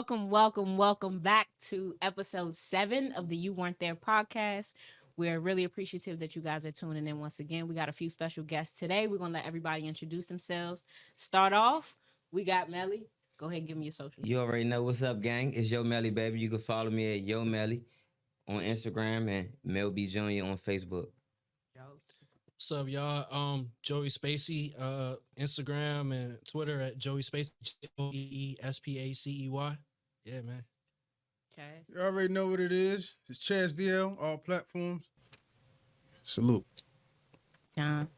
welcome back to episode 7 of the You Weren't There podcast. We're really appreciative that you guys are tuning in once again. We got a few special guests today. We're going to let everybody introduce themselves. Start off, we got Melly. Go ahead and give me your social. You already know what's up, gang. It's Yo Melly, baby. You can follow me at Yo Melly on Instagram and Mel B Jr. on Facebook. What's up, y'all? Joey Spacey, Instagram and Twitter at Joey Spacey, JoeSpacey. Yeah, man. Chaz. You already know what it is. It's Chaz DL, all platforms. Salute. John.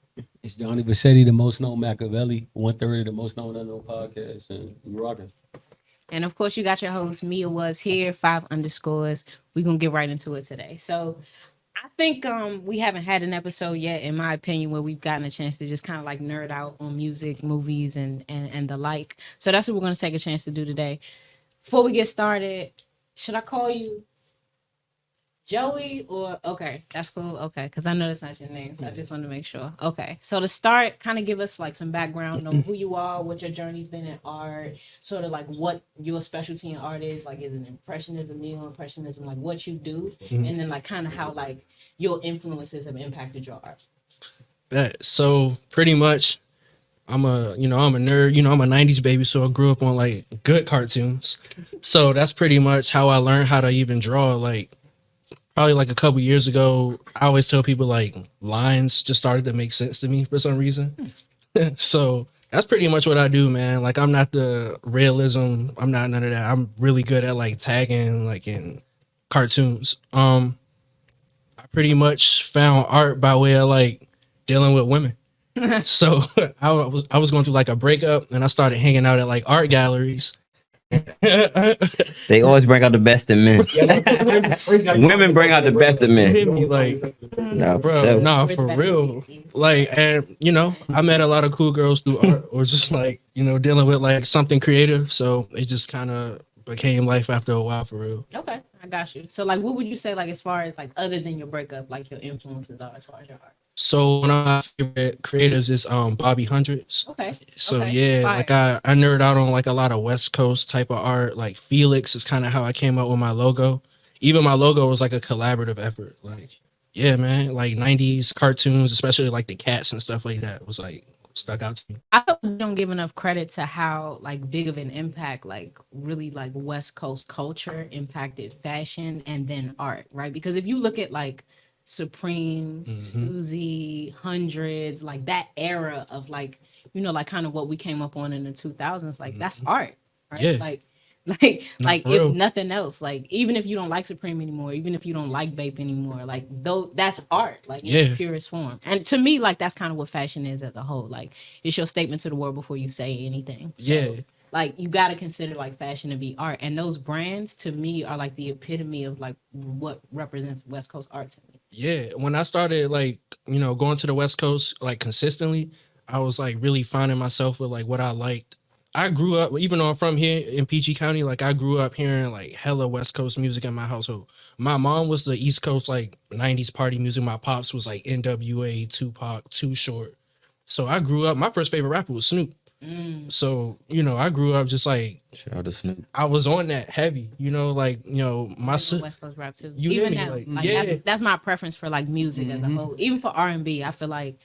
It's Johnny Vassetti, the most known Machiavelli, 1/3 of the most known unknown podcast, and we rocking. And of course, you got your host, Mia Was here, 5_. We're going to get right into it today. So I think we haven't had an episode yet, in my opinion, where we've gotten a chance to just kind of like nerd out on music, movies, and the like. So that's what we're going to take a chance to do today. Before we get started, should I call you Joey or okay, that's cool. Okay, because I know that's not your name, so I just want to make sure. Okay, so to start, kind of give us like some background on who you are, what your journey's been in art, sort of like what your specialty in art is. Like, is it impressionism, neo-impressionism, like what you do, and then like kind of how like your influences have impacted your art. So pretty much, I'm a nerd. I'm a '90s baby, so I grew up on like good cartoons. So that's pretty much how I learned how to even draw. Like, probably like a couple years ago, I always tell people like lines just started to make sense to me for some reason. So that's pretty much what I do, man. Like, I'm not the realism. I'm not none of that. I'm really good at like tagging, like in cartoons. I pretty much found art by way of like dealing with women. So I was going through like a breakup, and I started hanging out at like art galleries. They always bring out the best in men. Women bring out the best in men. Hit me like, for real. Like, and I met a lot of cool girls through art, or just like dealing with like something creative. So it just kind of became life after a while, for real. Okay, I got you. So like, what would you say like as far as like other than your breakup, like your influences are as far as your art? So one of my favorite creators is Bobby Hundreds. Okay. So okay. yeah, Fire. like I nerd out on like a lot of West Coast type of art. Like Felix is kind of how I came up with my logo. Even my logo was like a collaborative effort. Like, yeah, man, like '90s cartoons, especially like the cats and stuff like that, was like stuck out to me. I feel we don't give enough credit to how like big of an impact like really like West Coast culture impacted fashion and then art, right? Because if you look at like Supreme, Suzy, Hundreds, like that era of like, like kind of what we came up on in the 2000s, like that's art, right? Yeah. Like for if real. nothing else, like even if you don't like Supreme anymore, even if you don't like Bape anymore, like though that's art, like in its purest form. And to me, like that's kind of what fashion is as a whole. Like it's your statement to the world before you say anything. So, Yeah. like you got to consider like fashion to be art, and those brands to me are like the epitome of like what represents West Coast art to me. Yeah, when I started like, going to the West Coast like consistently, I was like really finding myself with like what I liked. I grew up, even though I'm from here in PG County, like I grew up hearing like hella West Coast music in my household. My mom was the East Coast like '90s party music. My pops was like NWA, Tupac, Too Short. So I grew up, my first favorite rapper was Snoop. So, I grew up just like, Shout out to Snoop. I was on that heavy, my Even West Coast rap too. You Even hear me? now, Like, like yeah. that's my preference for like music as a whole. Even for R&B, I feel like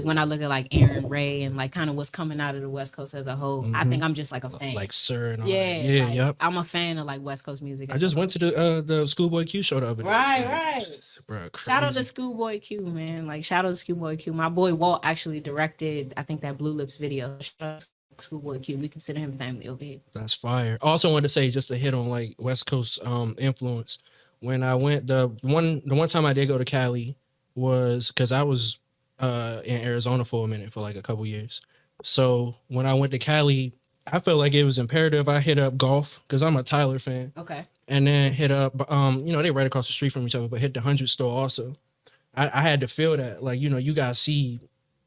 when I look at like Aaron Ray and like kind of what's coming out of the West Coast as a whole, I think I'm just like a fan. like Sir and all yeah, that. Yeah, like, yep. I'm a fan of like West Coast music. I just went to the Schoolboy Q show the other day. Right. Bro, Shout out to crazy. Schoolboy Q, man. Like shout out to Schoolboy Q. My boy Walt actually directed, I think, that Blue Lips video. Shout out to Schoolboy Q. We consider him family over here. That's fire. Also wanted to say, just to hit on like West Coast influence. When I went the one time I did go to Cali was because I was in Arizona for a minute for like a couple years. So when I went to Cali, I felt like it was imperative I hit up golf because I'm a Tyler fan. Okay. And then hit up they right across the street from each other, but hit the 100 store also. I had to feel that, like, you guys see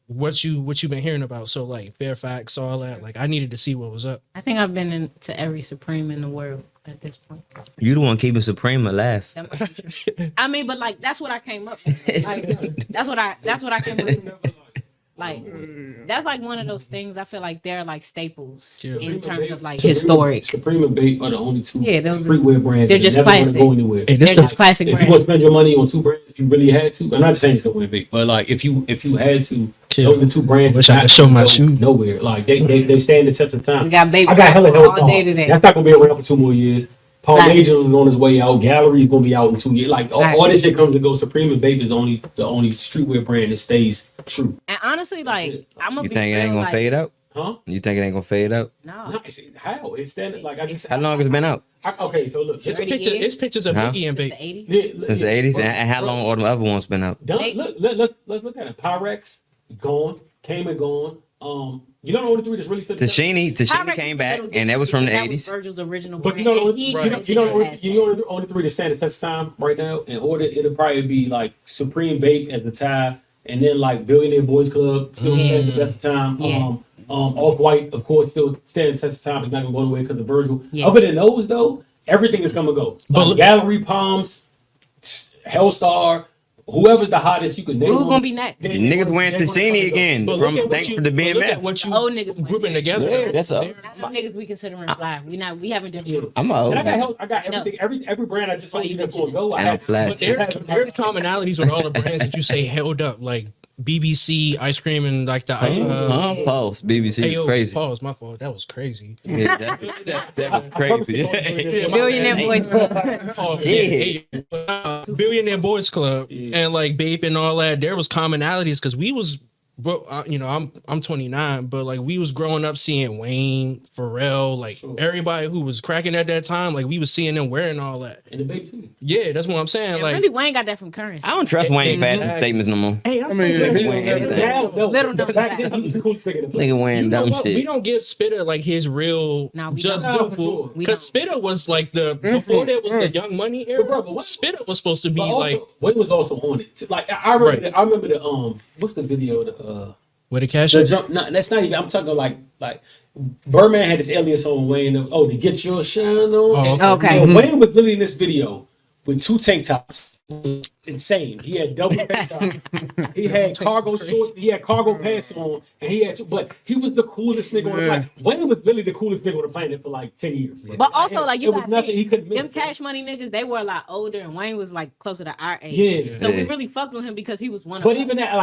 what you've been hearing about. So like Fairfax, all that. Like I needed to see what was up. I think I've been into every Supreme in the world at this point. You the one keeping Supreme alive. That might be true. I mean, but like that's what I came up with. Like, that's what I came up with. Like that's like one of those things. I feel like they're like staples Yeah. in terms of like Supreme- historic. Supreme and Bape are the only two Yeah, those- streetwear brands. they're that just never gonna classic. Go anywhere. Hey, this They're the just classic If you brands. want to spend your money on two brands, if you really had to, I'm not saying it's gonna win big, but like if you had to, Yeah. those are two brands. Wish that I could show my go shoe. nowhere. Like they stand the test of time. We got Bape I got hella all Hellstar. day today. That's not gonna be around for 2 more years. Paul Facts. Major is on his way out. Gallery's gonna be out in 2 years. Like all Facts. this shit comes and goes. Supreme and Bape is the only streetwear brand that stays true. And honestly, like I'm gonna You be think it real, ain't gonna like, fade out? Huh? You think it ain't gonna fade out? No, Nice. How? It's standing like I just How long has it been out? Okay, so look. It's 30 pictures. years? It's pictures of Huh? Biggie and since Bape. the '80s. Since the 80s? And how long all the other ones been out? Let's look at it. Pyrex gone, came and gone. You know the only three that's really stood. Tashini Pyrex came is a back, little and that was from the different. That 80s. was Virgil's original But brand. you know, and he you know, transitioned past the only three that stand the test of time right now. In order, it'll probably be like Supreme Bape as the tie, and then like Billionaire Boys Club still stands the best of time. Yeah. Off White, of course, still stands the test of time. It's not gonna go away because of Virgil. Yeah. Other than those, though, everything is gonna go. But Like Gallery, Palms, Hellstar, whoever's the hottest you can name. Who them, gonna be next? they- Niggas wearing they gonna come Tashini and go. again. But From look at thanks what for the you, but look at BMF. what you Old niggas grouping together. Yeah, that's up. That's what niggas we consider fly. We haven't different. I'm a old And I man. got I got everything, every brand I just told you that's gonna go. I And I'm have, flat. But there's commonalities with all the brands that you say held up, like BBC ice cream and like the Pulse. BBC is Ayo, crazy. pause, my fault. That was crazy. Yeah, that was crazy. Billionaire Boys Club. Oh, Yeah. Billionaire Boys Club and like Bape and all that. There was commonalities because we was, bro. I'm 29, but like we was growing up seeing Wayne, Pharrell, like everybody who was cracking at that time. Like we was seeing them wearing all that. And the baby too. Yeah, that's what I'm saying. And Like, really, Wayne got that from Curren. I don't trust Wayne fashion statements no more. hey, I mean, he Wayne don't have everything. that. Little known back then, fact. he was the coolest nigga in the place. Nigga wearing you know dumb what? We shit. don't give Spitter like his real No, we just don't. For sure. We because don't. Spitter was like the before there was the Young Money era. bro, but what- Spitter was supposed to be But also, like Wayne was also on it. Like I remember, Right. I remember the what's the video? The with a cash. the jump. No, that's not even. I'm talking like Birdman had his alias on Wayne. Oh, to get your shine on. Oh, And, okay. Wayne was really in this video with 2 tank tops. Insane. He had double tank tops. He had cargo shorts. He had cargo pants on, and he had. But he was the coolest nigga on the planet. Wayne was really the coolest nigga on the planet for like 10 years. But also, like you it was got nothing he couldn't miss. them Cash Money niggas. They were a lot older, and Wayne was like closer to our age. Yeah. So we Yeah. really fucked with him because he was one of But us. even that,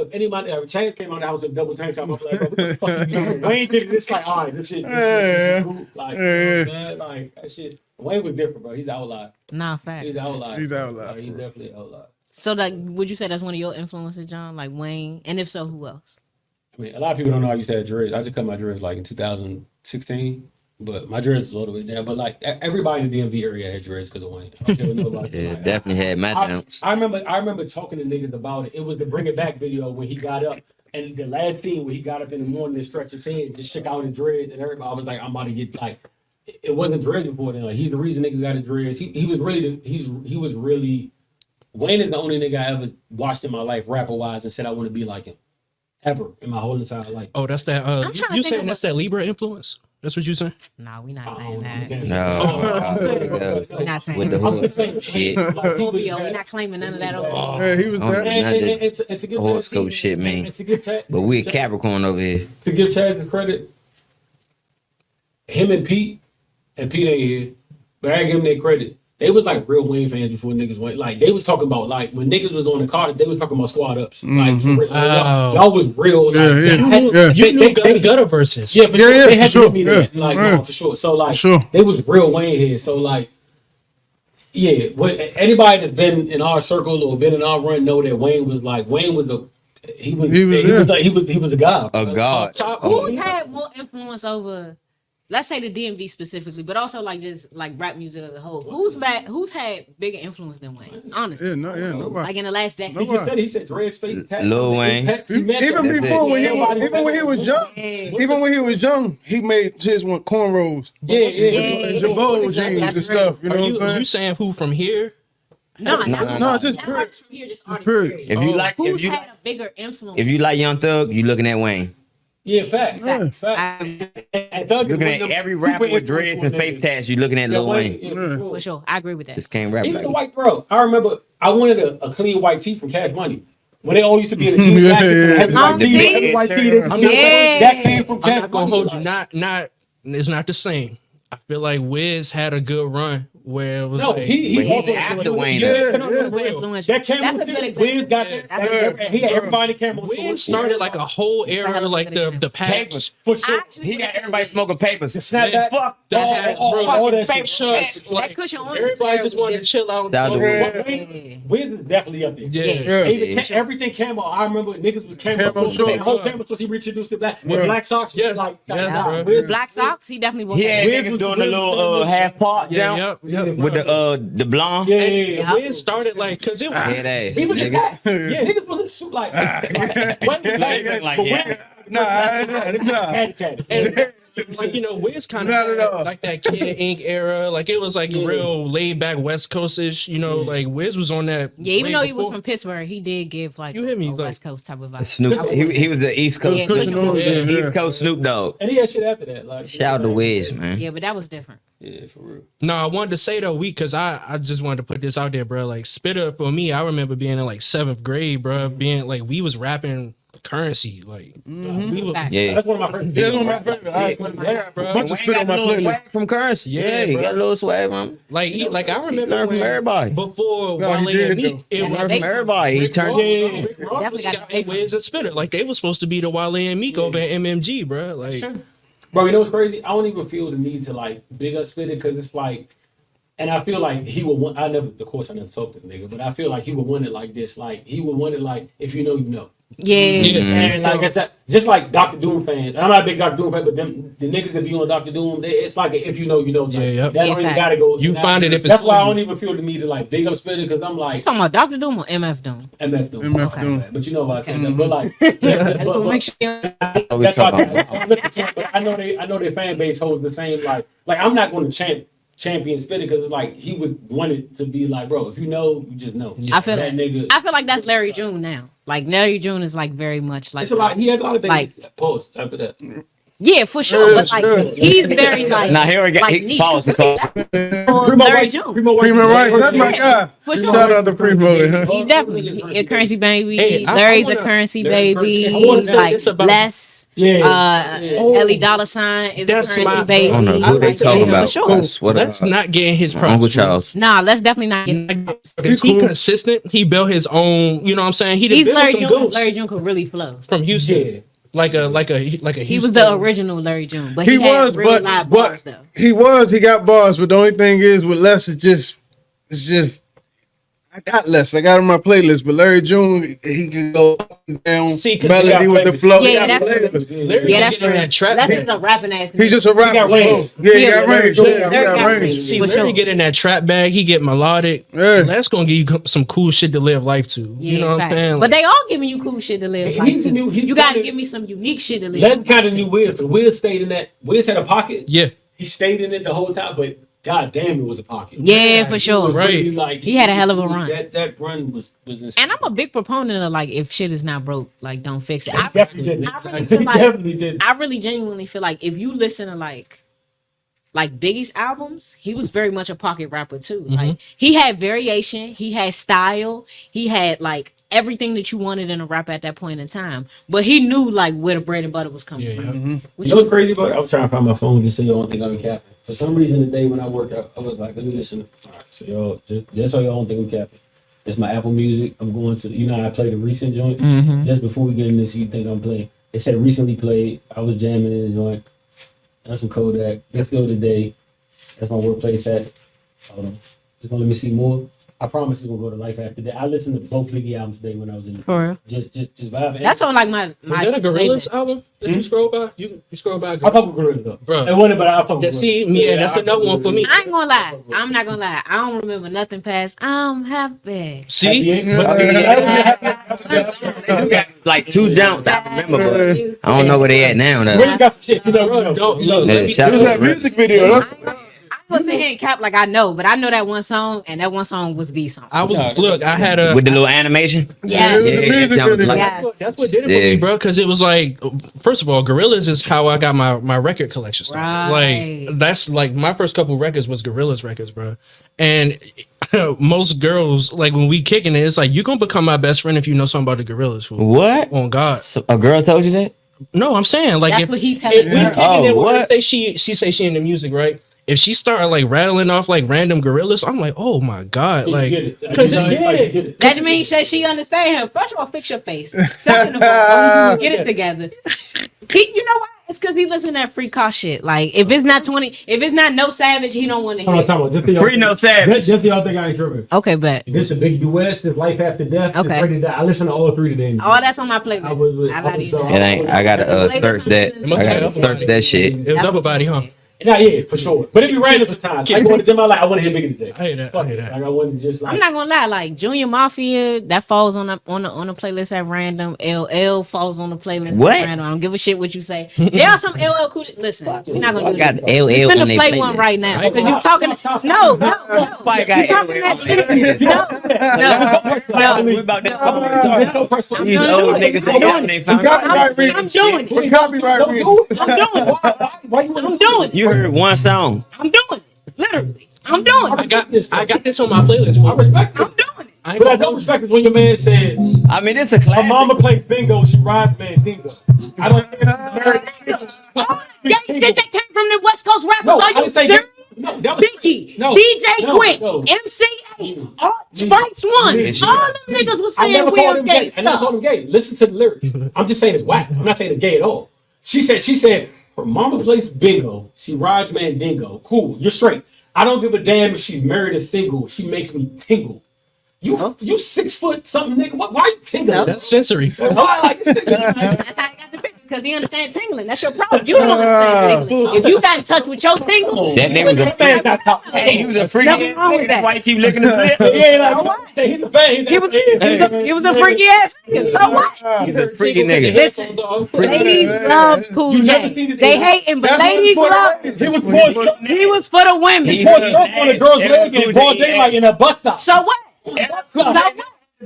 if anybody, Chance came out, I was in double tank top. I'm like, what the fuck you doing? Wayne did it. It's like, all right, this shit. Yeah. Cool. Like, you know what I'm saying? Like that shit. Wayne was different, bro. He's an outlier. Nah, fact. He's an outlier. He's an outlier. Like, he's definitely an outlier. So, like, would you say that's one of your influences, John? Like Wayne, and if so, who else? I mean, a lot of people don't know I used to have dreads. I just cut my dreads like in 2016, but my dreads was all the way down. But like everybody in the DMV area had dreads because of Wayne. I don't care what nobody says. Yeah, Like, definitely had my I downs. remember talking to niggas about it. It was the Bring It Back video when he got up. And the last scene where he got up in the morning and stretched his head, just shook out his dreads, and everybody was like, "I'm about to get like." It wasn't dreads before then. Like he's the reason niggas got his dreads. He was really he was really. Wayne is the only nigga I ever watched in my life, rapper wise, and said I want to be like him, ever in my whole entire life. Oh, that's that. I'm trying to You think saying of that's that Libra influence? That's what you saying? Nah, we not Oh, saying that. No. We're not saying With the that. I'm just saying, hood shit. Scorpio, we're not claiming none of that. Over. Yeah, he was Oh, that. man. It's a good Horoscope shit, man. It's a good But we a Capricorn over here. to give Chaz the credit. Him and Pete ain't here, but I give them their credit. They was like real Wayne fans before niggas went. Like they was talking about like when niggas was on the card, they was talking about squad ups. Like y'all was real. Like, Yeah, yeah. they had- Yeah. You knew they- gutter verses. Yeah, but Yeah, yeah, they had for to sure. hit me that. Yeah, Like yeah. no, for sure. So like Sure. they was real Wayne here. So like yeah, anybody that's been in our circle or been in our run know that Wayne was he was a god. A god. Who's had more influence over, let's say the DMV specifically, but also like just like rap music as a whole? Who's had bigger influence than Wayne? Honestly, Yeah, nobody. like in the last decade. He just said he said dreads face tats. Lil Wayne. Even That's before it. when Even he was young, even when he was young, he made his one cornrows, Yeah. Jabot jeans That's and stuff. You know Are what you I'm saying? saying who from here? No, No, just not period. artists from here, just artists. Period. Period. If you like, Who's had a bigger influence? if you like Young Thug, you looking at Wayne. Yeah, facts. Facts. Facts. I- And Thug is Looking one at of them every rapper with dreads and face tats, you looking at Lil Wayne. Yeah, for sure, I agree with that. Just can't rap Even like the that. white bro. I remember I wanted a clean white tee from Cash Money. When they all used to be in the jean jacket, Long tee. everybody see it. Yeah. That came from I'm Cash not gonna Money. hold you. Not. It's not the same. I feel like Wiz had a good run where it was No, like he But he also after Wayne. Influential. That camera, That's a good Wiz example. got That's that. a good He had everybody in camera. Wiz started like a whole era, like the patch. Papers. For sure. He got everybody smoking papers. The snapback. Fuck That that. patch, bro. all that Paper shit. Shots, That like, cushion on everybody just wanted to chill out. Shout out to smoke. Wiz. Wiz is definitely up there. Yeah. Even everything camo. I remember niggas was camo. Camo shorts. The whole camo was he reintroduced it black. With Yeah. black socks. Yeah. Like, Yeah, nah, bro. Wiz- Black socks, he definitely wore He had that. niggas doing the little half part jump Yep. with the blonde. Yeah, And Wiz started like, cause it was Head ass. He was just nigga. yeah, niggas wasn't suit like Yeah. had to like, you know, Wiz kind Not at all. of like that Kid Ink era. Like it was like real laid back West Coast-ish. You know, like Wiz was on that. Yeah, even way though he was before. from Pittsburgh, he did give like You hit me, a like- West Coast type of vibe. Snoop. He was the East Coast. Yeah, East Coast Snoop Dogg. And he had shit after that. Like Shout out to Wiz, man. Yeah, but that was different. Yeah, for real. No, I wanted to say though, because I just wanted to put this out there, bro. Like Spitter for me, I remember being in like 7th grade, bro. Being like we was rapping Currency, like we was, Fact. Yeah. That's one of my favorite. Yeah, one of my favorite. I got a bunch of spit on my playlist. From Currency. Yeah, he bro. got a little swag from him. like I remember learned from when- everybody. before No, he Wale did, and me, though. it Yeah, was Learned they- from everybody. He Rick turned. Ross, Yeah. Rick Ross Definitely got got the pay Wiz and Spitter. Like they was supposed to be the Wale and Meek over at MMG, bro. Like Bro, you know what's crazy? I don't even feel the need to like big up Spitter because it's like, and I feel like he would want. Of course, I never talked to the nigga, but I feel like he would want it like this. Like he would want it like if you know, you know. Yeah. And like I said, just like Dr. Doom fans, and I'm not a big Dr. Doom fan, but them the niggas that be on Dr. Doom, it's like a, if you know, you know. Type. Yeah, yep. That Yeah, don't even fact. gotta go. You find it if it's That's why I on don't even feel the need to like big up Spitter because I'm like Talking about Dr. Doom or MF Doom? MF Doom. MF Okay. Doom. But you know what I said that. But like, That's what makes you. What we that's why talking about? I listen to it, but I know their fan base holds the same like I'm not going to champion Spitter because it's like he would want it to be like, bro, if you know, you just know. I feel that nigga. I feel like that's Larry June now. Like Larry June is like very much like It's a lot. He had a lot of Like- babies. Pause after that. yeah, for sure. Yeah, But like sure. he's very like Now here we go. like He niche. paused the call. Larry June. Primo Primo Rice, that's my guy. For sure. Shout out to Primo. Huh? He definitely a currency baby. Hey, I Larry's wanna- a currency Larry's baby. currency. I wanna say Like this about- less. Yeah. Ellie Dollar Sign is a That's currency my- baby. I don't know who they Like, talking yeah, about. For sure. I swear to let's God. not get in his Uncle props. Charles. Nah, let's definitely not get. He's cool. consistent. He built his own. You know what I'm saying? He He's did Larry them June. goats Larry June could really flow. from Houston. Yeah. Like a He was Houston- the original Larry June, but He he, had was, really but- live but- bars though. He got bars, but the only thing is with Les, it's just, I got Les. I got him on my playlist, but Larry June, he can go up and down, See, 'cause melody he got with the flavors. flow. Yeah, He got that's flavors. Larry Yeah, that's getting true. that trap. That's just a rapping ass. He's just a rapper. got range. Yeah, he Yeah, got Larry range. June. Yeah, he Larry got got range. range. See, For Larry sure. get in that trap bag. He get melodic. Yeah. That's gonna give you some cool shit to live life to. You know what I'm facts. saying? But they all giving you cool shit to live. He's life the to. new- he's You gotta kinda- give me some unique shit to live. Les life kind of to. knew Wiz. Wiz stayed in that. Wiz had a pocket. yeah. He stayed in it the whole time, but god damn, it was a pocket. Yeah, for sure. was Right. really, like, He had a hell of a run. That run was insane. And I'm a big proponent of like if shit is not broke, like don't fix it. He definitely did. I really He feel like- definitely did. I really genuinely feel like if you listen to like Biggie's albums, he was very much a pocket rapper too. Like he had variation, he had style, he had like everything that you wanted in a rap at that point in time. But he knew like where the bread and butter was coming Yeah, from. yeah. Which You know what's crazy about it? I was trying to find my phone just so y'all don't think I'm capping. For some reason today when I worked out, I was like, let me listen. All right, so y'all just so y'all don't think I'm capping. It's my Apple Music. I'm going to I played a recent joint. Just before we get in this, you think I'm playing. It said recently played. I was jamming in the joint. That's some Kodak. That's still today. That's my workplace at. Hold on. Just gonna let me see more. I promise it's gonna go to life after that. I listened to both Biggie albums today when I was in. For real. Just vibing. That's on like my Was that a Gorillaz playlist. album that you scroll by? You scroll by? I fuck with Gorillaz though. Bro. It wasn't, but I fuck with That, see, Gorillaz. yeah, that's another one for me. I ain't gonna lie. I'm not gonna lie. I don't remember nothing past I'm happy. See, You got like 2 jumps I remember, but I don't know where they at now though. Really got some shit. You know. don't look. Yeah, Let me, shout It was out that to music video. I was sitting here and cap like I know, but I know that one song, and that one song was the song. I was look. I had a. with the little animation. Yeah. Yeah, the music video. Yes. That's what did it for Yeah. me, bro. Because it was like, first of all, Gorillaz is how I got my record collection started. Right. Like that's like my first couple records was Gorillaz records, bro. And most girls, like when we kicking it, it's like you gonna become my best friend if you know something about the gorillas. Fool. What? On God. So a girl told you that? No, I'm saying like That's if what he if telling we me. kicking Oh, it, what? say she say she into music, right? If she started like rattling off like random gorillas, I'm like, oh my God, like, because That means that she understand him. First of all, fix your face. Second of all, don't get it together. You know why? It's because he listen to that free car shit. Like, if it's not 20, if it's not No Savage, he don't want to hear. Hold on, time out. Just so y'all Free No Savage. Just so y'all think I ain't tripping. Okay, bet. This is Biggie West, this Life After Death, Okay. this Ready to Die. I listen to all three today. All that's on my playlist. I got so- you. It ain't. I gotta search that. I gotta search that shit. it was up about it, huh? Nah, yeah, for sure. But it be random for times. I go to the gym, I like, I want to hear Biggie today. I hear that. Fuck I hear it. that. Like, I want to just like. I'm not gonna lie, like Junior Mafia, that falls on the playlist at random. LL falls on the playlist What? at random. I don't give a shit what you say. There are some LL cool. Listen, we're not gonna I do got this. LL We're on gonna their play one playlist. right now because you Stop, talking. stop, No, stop. no, Why you talking that shit. We about to I'm these gonna old do it. niggas I'm ain't got doing they it. found I'm doing For it. copyright Don't reasons. do it. I'm doing it. Why you want I'm doing it. You heard one song. I'm doing it. Literally, I'm doing I it. got this. I got this on my playlist. I Fool. respect I'm it. doing it. I ain't But I gonna don't respect it when your man said, I mean, it's a my classic. mama plays bingo, she rides man bingo. I don't think All the gay shit that came from the West Coast rappers. No, Are I you didn't say serious? no, that was Biggie, no, DJ no, Quick, no. MC8, Spice One, Me. all them niggas was I saying never called weird him gay gay. I never called stuff. him gay. Listen to the lyrics. I'm just saying it's whack. I'm not saying it's gay at all. She said, her mama plays bingo. She rides man dingo. Cool, you're straight. I don't give a damn if she's married or single. She makes me tingle. You 6 foot something nigga. Why you tingling? That's sensory. Why like this nigga? That's how I got the picture because he understands tingling. That's your problem. You don't understand tingling. If you got in touch with your tingle, That nigga was a Man's not talking. Hey, he was a freaky Nothing ass wrong with nigga. That's that. why he keep licking his lip. He ain't like he's a fan. he was a freaky ass nigga. So what? He's a freaky nigga. Listen, ladies loved Cool You never J. seen his They age. hating, but That's what ladies it's for the love. ladies. He was pouring He was for the women. He- stroke on a girl's leg in broad daylight in a bus stop. So what? So what?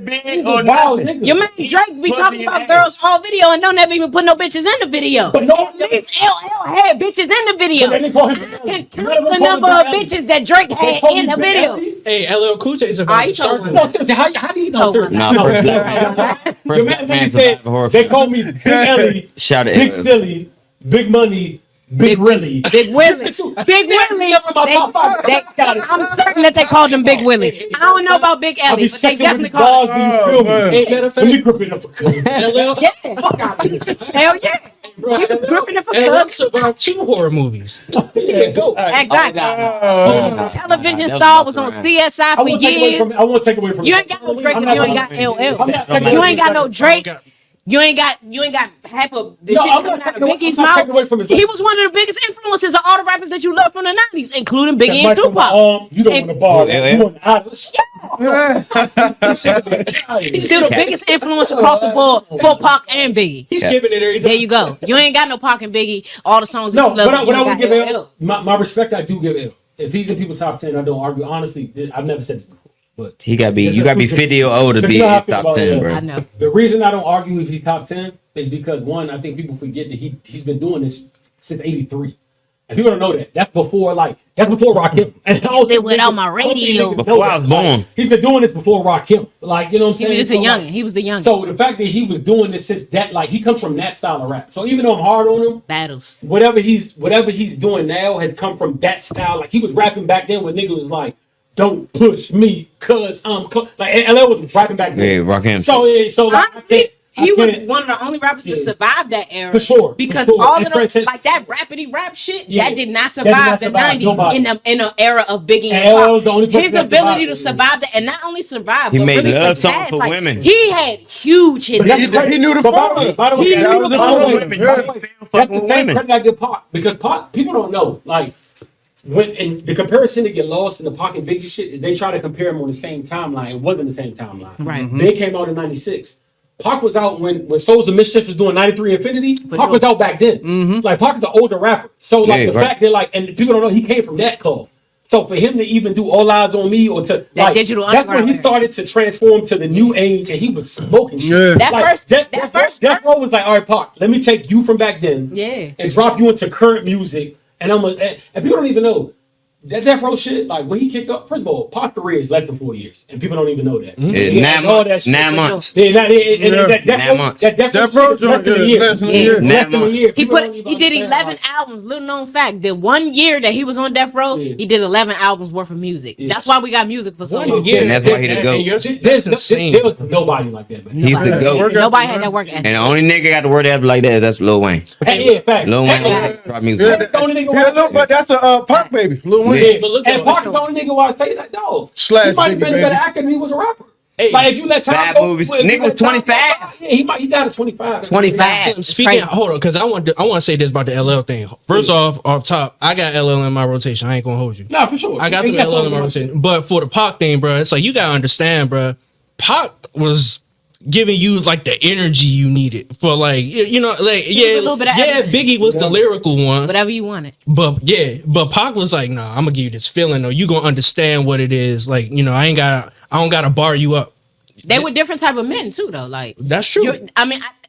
Big He's or a wild nothing. nigga. Your man Drake be Pussy talking and about ass. girls all video and don't ever even put no bitches in the video. But no- At least LL had bitches in the video. But they call him Can Big Ellie. count the number of bitches that Drake They had call in me the Big video. Ellie? Hey, LL Cool J is Ah, about you to told start. me. No, seriously, how do you know? Oh, Seriously. Nah, No, first no. black Your First man black man literally survived said a horror they film. call me Big Ellie, Shout it. Big Silly, Big Money, Big Willie. Big Willie. Big Willie. Never in my top five. I'm certain that they called him Big Willie. I don't know about Big I'll be Ellie, but they sexing definitely with called bars him. when you feel man. me. Hey, matter of Let me fact, grip it up for cuz. LL, Yeah. Hell yeah. He was gripping it for LL cuz. survived 2 horror movies. Yeah, go. Exactly. Television star was on CSI I for won't take away from years. it. I won't take away from You it. ain't got no Drake I'm if not you ain't gonna- got LL. I'm not taking You away ain't got from no it. Drake. You ain't got half of the No, shit I'm coming not out of taking away- Biggie's I'm not taking away mouth. from his He life. was one of the biggest influences of all the rappers that you love from the 90s, including Biggie and Michael, Tupac. you don't want to bar. Yeah, You want He's still the biggest influence across the board for Pac and Biggie. He's giving it every There time. you go. You ain't got no Pac and Biggie. All the songs that No, you love, but I you would ain't give got L. LL. My respect, I do give L. If he's in people's top 10, I don't argue. Honestly, I've never said this before, but He gotta be. It's You a gotta be truth. 50 or older to But be you know in how I his feel top about 10, it. bro. I know. the reason I don't argue if he's top 10 is because one, I think people forget that he's been doing this since '83. And people don't know that. That's before Rakim. And I don't They think went niggas- on my I don't think radio. niggas know Before I that. was born. Like, he's been doing this before Rakim. Like, you know what I'm He saying? was just a So, like, youngin'. He was the youngin'. So the fact that he was doing this since that, like, he comes from that style of rap. So even though I'm hard on him, Battles. whatever he's doing now has come from that style. Like he was rapping back then when niggas was like, "Don't push me, cause I'm like." LL was rapping back then. Yeah, Rakim. So like, Honestly, he was can't- one of the only rappers to Yeah. survive that era. For sure, Because for sure. all And of those, transcend- like that rapidy rap shit, Yeah. that did not That did not survive the survive 90s nobody. in an era of Biggie And and LL was the only Pac. person His that ability to survived survive that, and not only survive, He but made really love songs surpass, for like, women. He had huge hits. But that's the He knew the but formula. by the way, He that knew was the by the way, formula. by the way, Fucking that's the same women. credit I give Pac because Pac, people don't know, like. When and the comparison to get lost in the Pac and Biggie shit is they try to compare them on the same timeline. It wasn't the same timeline. Right. They came out in '96. Pac was out when Souls of Mischief was doing 93 Infinity. Pac was out back then. Like Pac is the older rapper. So like Yeah, the right. fact that like and people don't know he came from that cloth. So for him to even do All Eyes on Me or to like digital that's when he underground started to transform to the new age and he was smoking shit. Yeah. That Like, first, Death first, Row was like, all right, Pac, let me take you from back then yeah. and drop you into current music. And and people don't even know. that Death Row shit, like when he kicked up, first of all, Pac's career is less than 4 years, and people don't even know that. Yeah, 9 months. Yeah, that Death Row shit is less than a year. less than a year. Less than a year. He People don't even did understand, 11 like, albums. Little known fact, the 1 year that he was on Death Row, Yeah. he did 11 albums worth of music. Yeah. That's why we got music for so long. Yeah, And that's why he the and GOAT. That's insane. There's nobody like that, man. He's the GOAT. Nobody had that work ethic. And the only nigga got the word after like that, that's Lil Wayne. Yeah, fact. Lil Wayne Yeah. don't drop music. Yeah, The only nigga yeah, no, but that's a Park baby. Lil Wayne. Yeah, But look and though, Park is the only nigga who I say that, no. Slash He might have Biggie, been a better baby. actor than he was a rapper. Hey, Like if you let time bad go, movies. if you Nigga let was time 25. go by, yeah, he got a 25. 25. Speaking, crazy. hold on, because I want to say this about the LL thing. First off top, I got LL in my rotation. I ain't gonna hold you. Nah, for sure. I got He some LL in my rotation. But for the Pac thing, bro, it's like you gotta understand, bro. Pac was giving you like the energy you needed for like you know like was a little bit of everything. Biggie was the lyrical one, Whatever you wanted. but Pac was like, nah, I'm gonna give you this feeling though. You gonna understand what it is. Like you know, I don't gotta bar you up. They were different type of men too, though. Like That's true.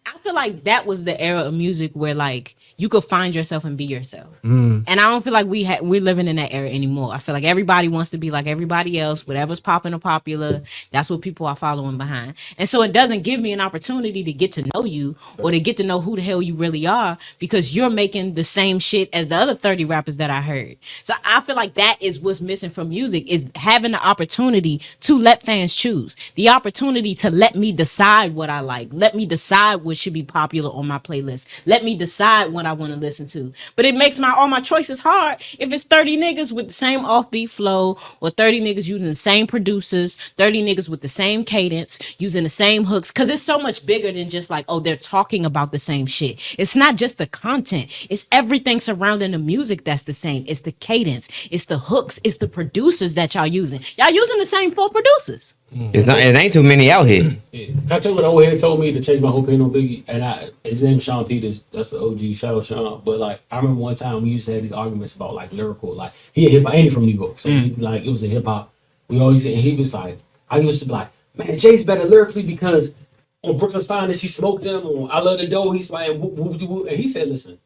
I feel like that was the era of music where like you could find yourself and be yourself. Mm. And I don't feel like we're living in that era anymore. I feel like everybody wants to be like everybody else. Whatever's popping or popular, that's what people are following behind. And so it doesn't give me an opportunity to get to know you or to get to know who the hell you really are because you're making the same shit as the other 30 rappers that I heard. So I feel like that is what's missing from music is having the opportunity to let fans choose. The opportunity to let me decide what I like. Let me decide what should be popular on my playlist. Let me decide what I want to listen to. But it makes all my choices hard if it's 30 niggas with the same offbeat flow or 30 niggas using the same producers, 30 niggas with the same cadence, using the same hooks. Cause it's so much bigger than just like, oh, they're talking about the same shit. It's not just the content. It's everything surrounding the music that's the same. It's the cadence. It's the hooks. It's the producers that y'all using. Y'all using the same 4 producers. It ain't too many out here. Yeah. I tell you what old head told me to change my whole opinion on Biggie, and his name's Sean Peters. That's the OG. Shout out Sean. But like, I remember one time we used to have these arguments about like lyrical, like he a hip hop, ain't from New York, so he, like it was a hip hop. We always and he was like, I used to be like, man, Jay's better lyrically because on Brooklyn's Finest he smoked them. On I Love the Dough he's like, and he said, listen,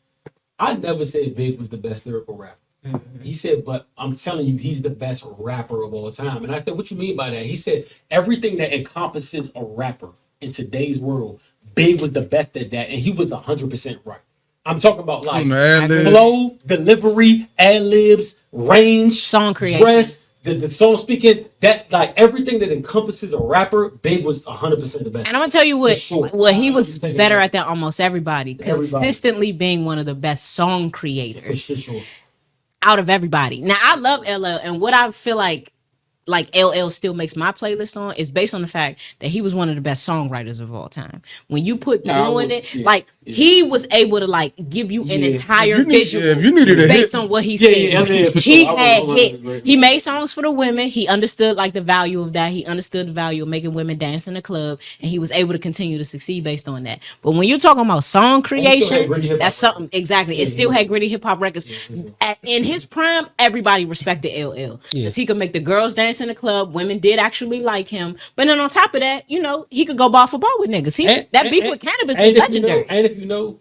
I never said Big was the best lyrical rapper. He said, but I'm telling you, he's the best rapper of all time. And I said, what you mean by that? He said, everything that encompasses a rapper in today's world, Big was the best at that. And he was 100% right. I'm talking about like flow, delivery, ad-libs, range, Song creation. dress, the song speaking, that like everything that encompasses a rapper, Big was 100% the best. And I'm gonna tell you what, For sure. what he was I'm better taking at than almost everybody, consistently being one of the best song creators For sure. out of everybody. Now I love LL, and what I feel like LL still makes my playlist on is based on the fact that he was one of the best songwriters of all time. When you put doing it, like he was able to like give you an entire visual if you needed a based hit. on what he said. Yeah, for He sure. had I was hits. great. He made songs for the women. He understood like the value of that. He understood the value of making women dance in the club, and he was able to continue to succeed based on that. But when you're talking about song creation, gritty hip-hop that's something exactly. It still had gritty hip hop records. In his prime, everybody respected LL because he could make the girls dance in the club. Women did actually like him, but then on top of that, you know, he could go ball for ball with niggas. That beef with Cannabis was legendary. And if you know,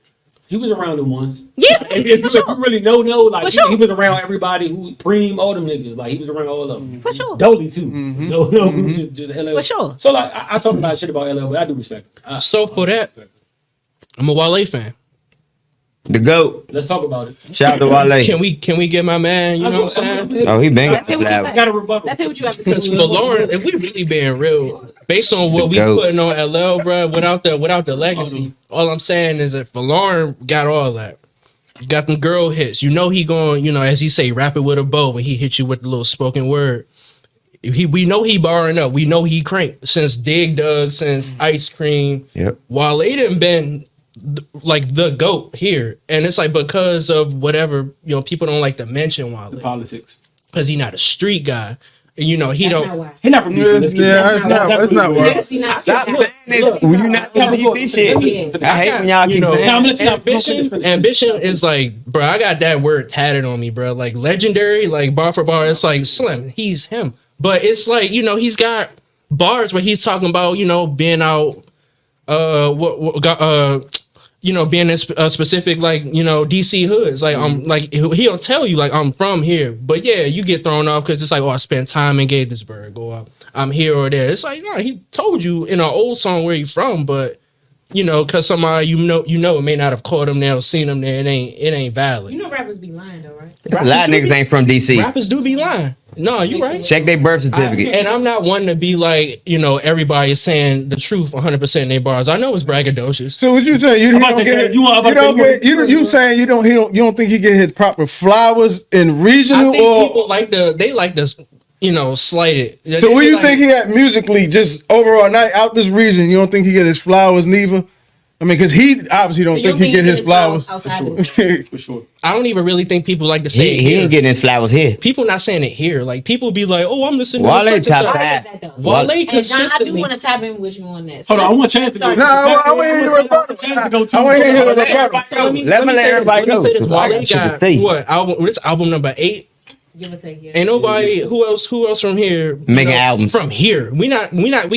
he was around them once. Yeah, If you sure. really know, like For sure. he was around everybody who Preem, all them niggas. Like he was around all of them. For sure. Dolly too. No, just LL. For sure. So like I talk about shit about LL, but I do respect him. So for that, I'm a Wale fan. The GOAT. Let's talk about it. Shout out to Wale. Can we get my man? You know what I'm saying? Oh, he banging. Let's see what you I got a rebuttal. Let's see what you have to Because say. for Lauren, if we really being real, based on what we GOAT. putting on LL, bro, without the legacy, all I'm saying is that for Lauren got all that. You got them girl hits. You know he going, you know, as he say, rap it with a bow when he hit you with the little spoken word. We know he barring up. We know he cranked since Dig Dug, since Ice Cream. Yep. Wale done been like the GOAT here, and it's like because of whatever, you know, people don't like to mention Wale Politics. because he not a street guy. And, you know, he That's don't. not why. He not from New York. It's not That's work. not Stop that. saying this. When you not telling me shit. I hate when y'all You keep know, saying that. ambition is like, bro, I got that word tatted on me, bro. Like legendary, like bar for bar, it's like Slim. He's him. But it's like, you know, he's got bars where he's talking about, you know, being out being in specific like DC hoods, like like he'll tell you like I'm from here, but yeah, you get thrown off because it's like, oh, I spent time in Gaithersburg, or I'm here or there. It's like, no, he told you in an old song where he from, but because somebody it may not have caught him there or seen him there, it ain't valid. Rappers be lying though, right? A lot of niggas ain't from DC. Rappers do be lying. No, you right. Check their birth certificate. And I'm not one to be like, everybody is saying the truth 100% in their bars. I know it's braggadocious. So what you saying? You saying you don't think he get his proper flowers in regional? I think people like this, slight it. So what do you think he had musically, just overall night out this region? You don't think he get his flowers neither? I mean, because he obviously don't think he get his flowers. For sure. I don't even really think people like to say He ain't getting his flowers here. People not saying it here. Like people be like, "Oh, I'm listening." Wale to top five. Wale John, I consistently. do want to tap in with you on that. Hold on, I want Chance to go. No, I want to hear you rebuttal. I want to hear you rebuttal. Let me let everybody go. Wale got what album? What's album number 8? Give or take, yeah. Ain't nobody who else from here making albums from here. We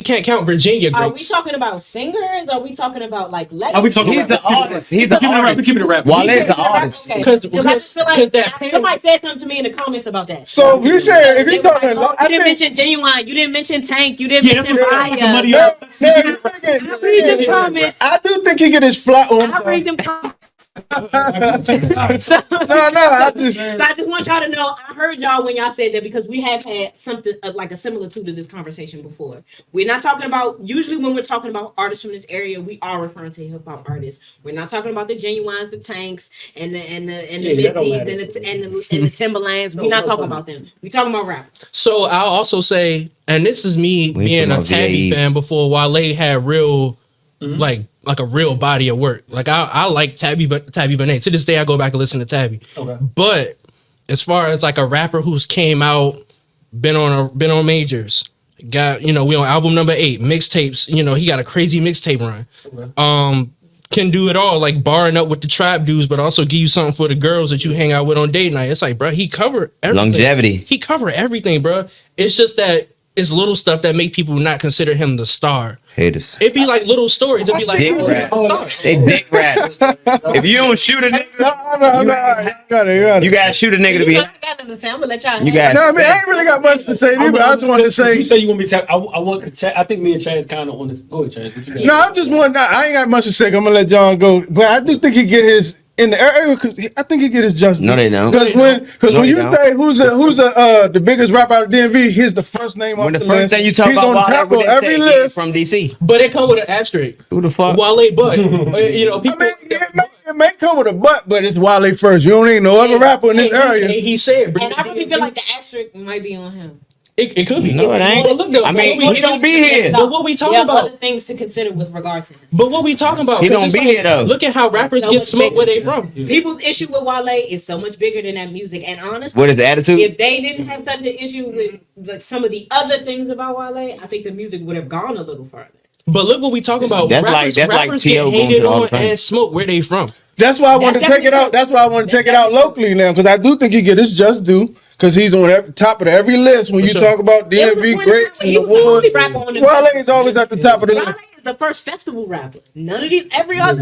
can't count Virginia Are greats. we talking about singers? Are we talking about like legends? Are we talking He's the artist. He's the artist. Keep it a rap. Wale is the artist. Because I just feel like that somebody said something to me in the comments about that. So you said if They he's was talking, like, you didn't mention Genuine. You didn't mention Tank. You didn't mention Raya. I read the comments. I do think he get his flowers. I read them comments. No, I just want y'all to know, I heard y'all when y'all said that because we have had something like a similitude to this conversation before. We're not talking about, usually when we're talking about artists from this area, we are referring to hip hop artists. We're not talking about the Genuines, the Tanks, and the Mizzies and the Timberlands. We're not talking about them. We're talking about rappers. So I'll also say, and this is me being a Tabby fan before Wale had real like a real body of work. Like I like Tabby Benet. To this day I go back and listen to Tabby. Okay. But as far as like a rapper who's came out, been on majors, got we on album number 8, mixtapes, he got a crazy mixtape run. Okay. Can do it all, like barring up with the trap dudes, but also give you something for the girls that you hang out with on date night. It's like, bro, he covered everything. Longevity. He covered everything, bro. It's just that it's little stuff that make people not consider him the star. Haters. It'd be like little stories. It'd be like, dick rats. They dick rats. If you don't shoot a nigga, you gotta shoot a nigga to be. I got nothing to say. I'm gonna let y'all. You got. No, I mean I ain't really got much to say either. I just wanted to say. You say you want me to tap? I want. I think me and Chaz kind of on this. Go ahead, Chaz. What you got? No, I just want. I ain't got much to say. I'm gonna let John go, but I do think he get his. In the area, because I think he get his just. No, they don't. Because when you say who's the biggest rapper out of DMV, here's the first name on the list. When the first thing you talk about top of every list from DC, but it come with an asterisk. Who the fuck? Wale, but people. I mean, it may come with a butt, but it's Wale first. You don't need no other rapper in this area. He said, and I really feel like the asterisk might be on him. It could be. No, it ain't. Look, though, I mean, he don't be here. But what we talking about? Other things to consider with regard to him. But what we talking about? He don't be here though. Look at how rappers get smoked where they from. People's issue with Wale is so much bigger than that music. And honestly, what is the attitude? If they didn't have such an issue with like some of the other things about Wale, I think the music would have gone a little further. But look what we talking about. That's rappers like get hated on and smoked where they from. That's why I want to check it out. That's why I want to check it out locally now, because I do think he get his just due. Because he's on top of every list when you talk about DMV greats and awards. Wale is always at the top of the list. The first festival rapper. None of these,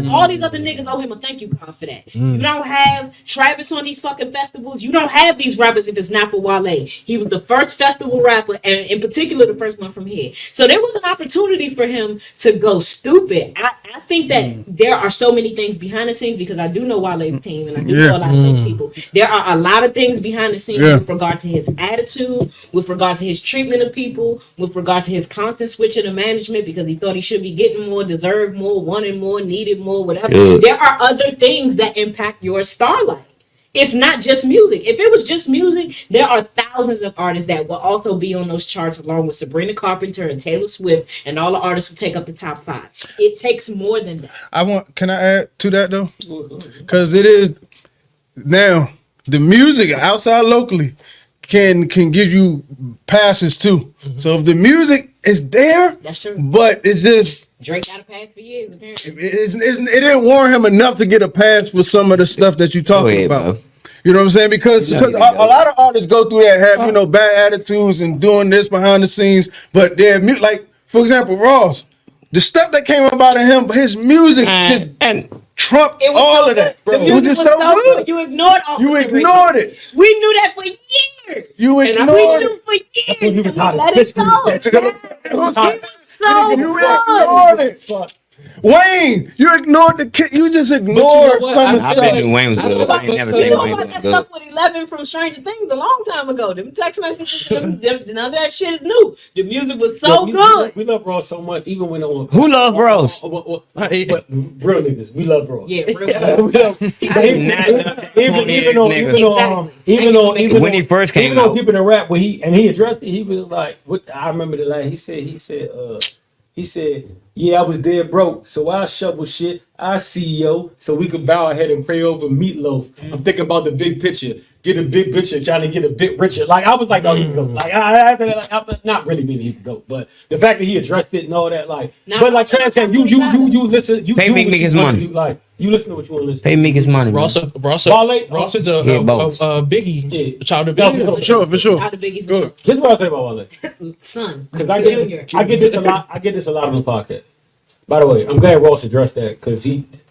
all these other niggas owe him a thank you card for that. You don't have Travis on these fucking festivals. You don't have these rappers if it's not for Wale. He was the first festival rapper, and in particular, the first one from here. So there was an opportunity for him to go stupid. I think that there are so many things behind the scenes, because I do know Wale's team, and I do know a lot of those people. There are a lot of things behind the scenes with regard to his attitude, with regard to his treatment of people, with regard to his constant switching of management because he thought he should be getting more, deserved more, wanted more, needed more, whatever. There are other things that impact your starlight. It's not just music. If it was just music, there are thousands of artists that will also be on those charts along with Sabrina Carpenter and Taylor Swift and all the artists who take up the top 5. It takes more than that. Can I add to that though? Because it is now the music outside locally can give you passes too. So if the music is there, that's true. But it's just Drake got a pass for years apparently. It didn't warrant him enough to get a pass for some of the stuff that you're talking about. Bro. You know what I'm saying? Because a lot of artists go through that, have bad attitudes and doing this behind the scenes, but they're like, for example, Ross, the stuff that came about in him, his music, and trumped It was all so of that. good. The It was music just was so good. You ignored all You of the ignored it. We knew that for years. You We ignored knew it. for years. when he was And we hot. let it go. Bitch, Yes. It was so You good. ignored it. Wayne, you ignored the kid. You just ignored what? some of I the bet stuff. Lil Wayne was good. I ain't never You think know Wayne about was that good. stuff with 11 from Stranger Things a long time ago. Them text messages, none of that shit is new. The music was so good. We love Ross so much, even when on Who love Ross? But real niggas, we love Ross. Yeah, real We love- even When he first came even on out. Deep in the Rap, when he addressed it, he was like, "What?" I remember the line. He said, "Yeah, I was dead broke, so I shovel shit. I CEO, so we could bow our head and pray over meatloaf. I'm thinking about the big picture, get a big picture, trying to get a bit richer." Like I was like, "Oh, he's the GOAT." Like I'm not really meaning he's the GOAT, but the fact that he addressed it and all that, like, but like Trans said, you listen, you Pay do Meek what you his want money. to do, like you listen to what you want to listen. Pay Meek his money. man. Ross Wale, is Yeah, both. a Biggie Yeah. child of Yeah, Biggie. For sure. Out of Biggie. Good. Here's what I say about Wale. Son. Because I Junior. get this a lot. I get this a lot on the podcast. By the way, I'm glad Ross addressed that because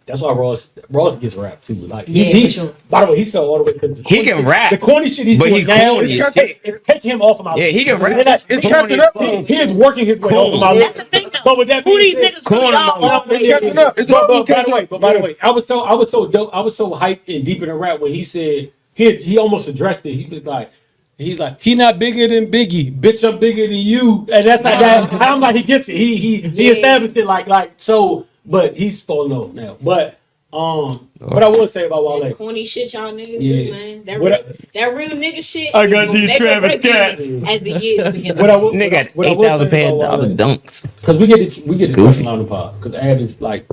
that's why Ross gets rap too. Like Yeah, for sure. By the way, he's fell all the way because He can rap. The corny shit he's But doing he now corny is as catching- it's taking him off of my. Yeah, he can rap. It's catching up. He is working his way off of my list. That's the thing, though. But with that Who being these said, niggas really are? It's catching up. It's all by the way, catching but by the up. way, I was so dope. I was so hyped and deep in the rap when he said he almost addressed it. He was like. He's like, he not bigger than Biggie, bitch. I'm bigger than you, and that's not that. I'm like, he gets it. He established it like so, but he's falling off now. But what I will say about That Wale, corny shit y'all niggas Yeah. do, man. That What real nigga shit. I is got gonna these make or Travis break you cats. As the years begin. what I will, Nigga got what I will 8,000 say pair of about dollar Wale, dunks. because we get this Goofy. question on the pod because Ad is like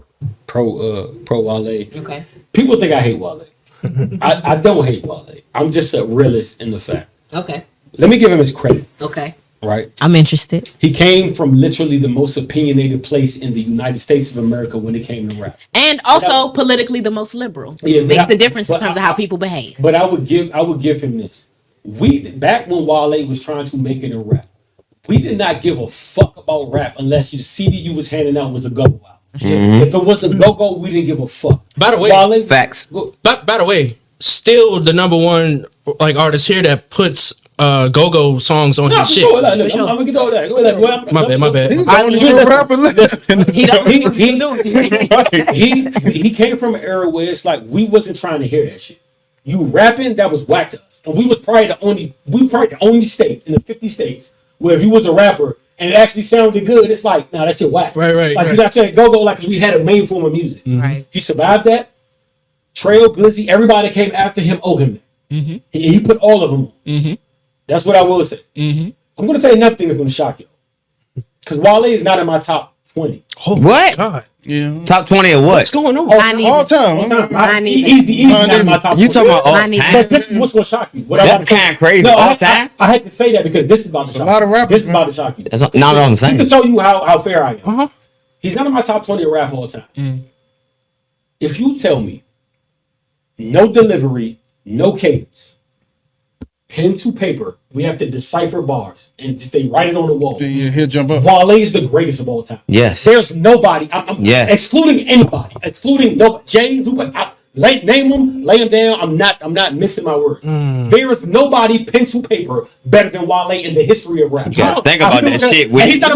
pro Wale. Okay. People think I hate Wale. I don't hate Wale. I'm just a realist in the fact. Okay. Let me give him his credit. Okay. Right. I'm interested. He came from literally the most opinionated place in the United States of America when it came to rap. And also politically the most liberal. Yeah, Makes but a difference in but terms of how people behave. But I would give him this. Back when Wale was trying to make it in rap, we did not give a fuck about rap unless your CD you was handing out was a go-go album. If it was a go-go, we didn't give a fuck. By the way, Wale, Facts. by the way, still the number one like artist here that puts go-go songs on no, his for shit. sure. Look, sure. I'm gonna get all that. Go ahead, well, My bad. He's I the only mean, real rapper listening. He don't know what he's doing. he came from an era where it's like we wasn't trying to hear that shit. You rapping, that was whack to us. And we was probably the only state in the 50 states where if you was a rapper and it actually sounded good, it's like, nah, that shit whack. Right. Like you not saying go like 'cause we had a main form of music. Right. He survived that. Trail, Glizzy, everybody that came after him owe him that. He put all of them on. That's what I will say. I'm gonna say another thing that's gonna shock you. Because Wale is not in my top 20. Oh What? God, Yeah. Top 20 of what? what's going on? I need All it. time. Mine either. Easy, not in my top 20. You talking about all I need time? But this is what's gonna shock you. What I'm That's about to say- kind of crazy. No, All time? I had to say that because this is about to shock a lot of you. rappers, This is about to shock you. That's not what I'm Just to saying. show you how fair I am. He's not in my top 20 of rap all time. If you tell me no delivery, no cadence, pen to paper, we have to decipher bars and they write it on the wall. Then he'll jump up. Wale is the greatest of all time. Yes. There's nobody. I'm Yes. excluding anybody. Excluding no Jay, Lupe. Name them, lay them down. I'm not missing my word. There is nobody pen to paper better than Wale in the history of rap. You gotta think about that shit. And he's not